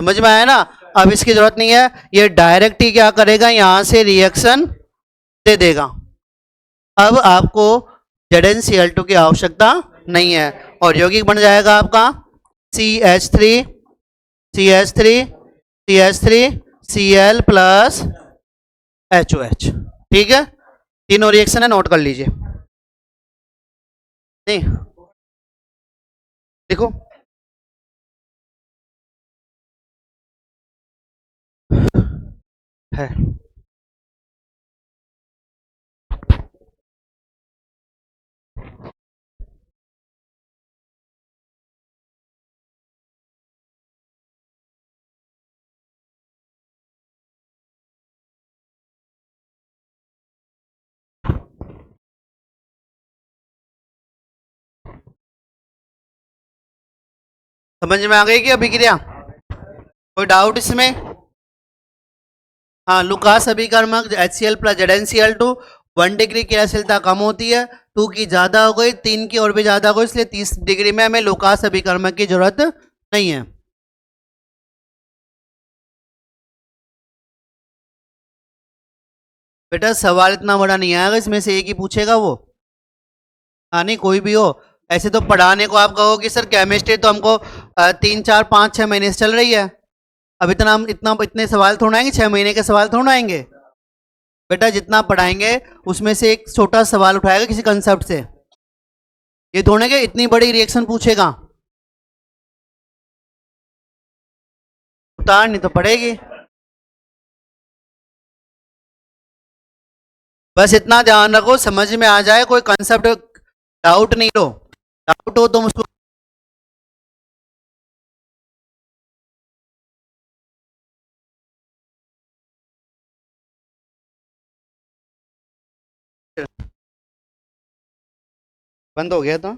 समझ में आया ना? अब इसकी जरूरत नहीं है, ये डायरेक्ट ही क्या करेगा? यहां से रिएक्शन दे देगा। अब आपको ZnCl2 की आवश्यकता नहीं है, और यौगिक बन जाएगा आपका CH3 प्लस HOH। ठीक है, तीनों रिएक्शन है, नोट कर लीजिए। नहीं देखो, है समझ में आ गई कि अभिक्रिया? कोई डाउट इसमें? हाँ, लुकास अभिकर्मक HCl प्लस ZnCl2, 1 डिग्री क्रियाशीलता कम होती है, 2 की ज्यादा हो गई, 3 की और भी ज्यादा हो गई, इसलिए 30 डिग्री में हमें लुकास अभिकर्मक की जरूरत नहीं है। बेटा सवाल इतना बड़ा नहीं आएगा, इसमें से एक ही पूछेगा वो। हाँ नहीं, कोई भी हो। ऐसे तो पढ़ाने को आप कहो कि सर केमिस्ट्री तो हमको 3 4 5 6 महीने से चल रही है, अब इतना हम इतने सवाल थोड़ा आएंगे? 6 महीने के सवाल थोड़ा आएंगे? बेटा जितना पढ़ाएंगे उसमें से एक छोटा सवाल उठाएगा किसी कंसेप्ट से, ये थोड़े के इतनी बड़ी रिएक्शन पूछेगा, उतार नहीं तो पड़ेगी। बस इतना ध्यान रखो समझ में आ जाए, कोई कंसेप्ट डाउट नहीं लो, डाउट हो तो मुझको बंद हो गया तो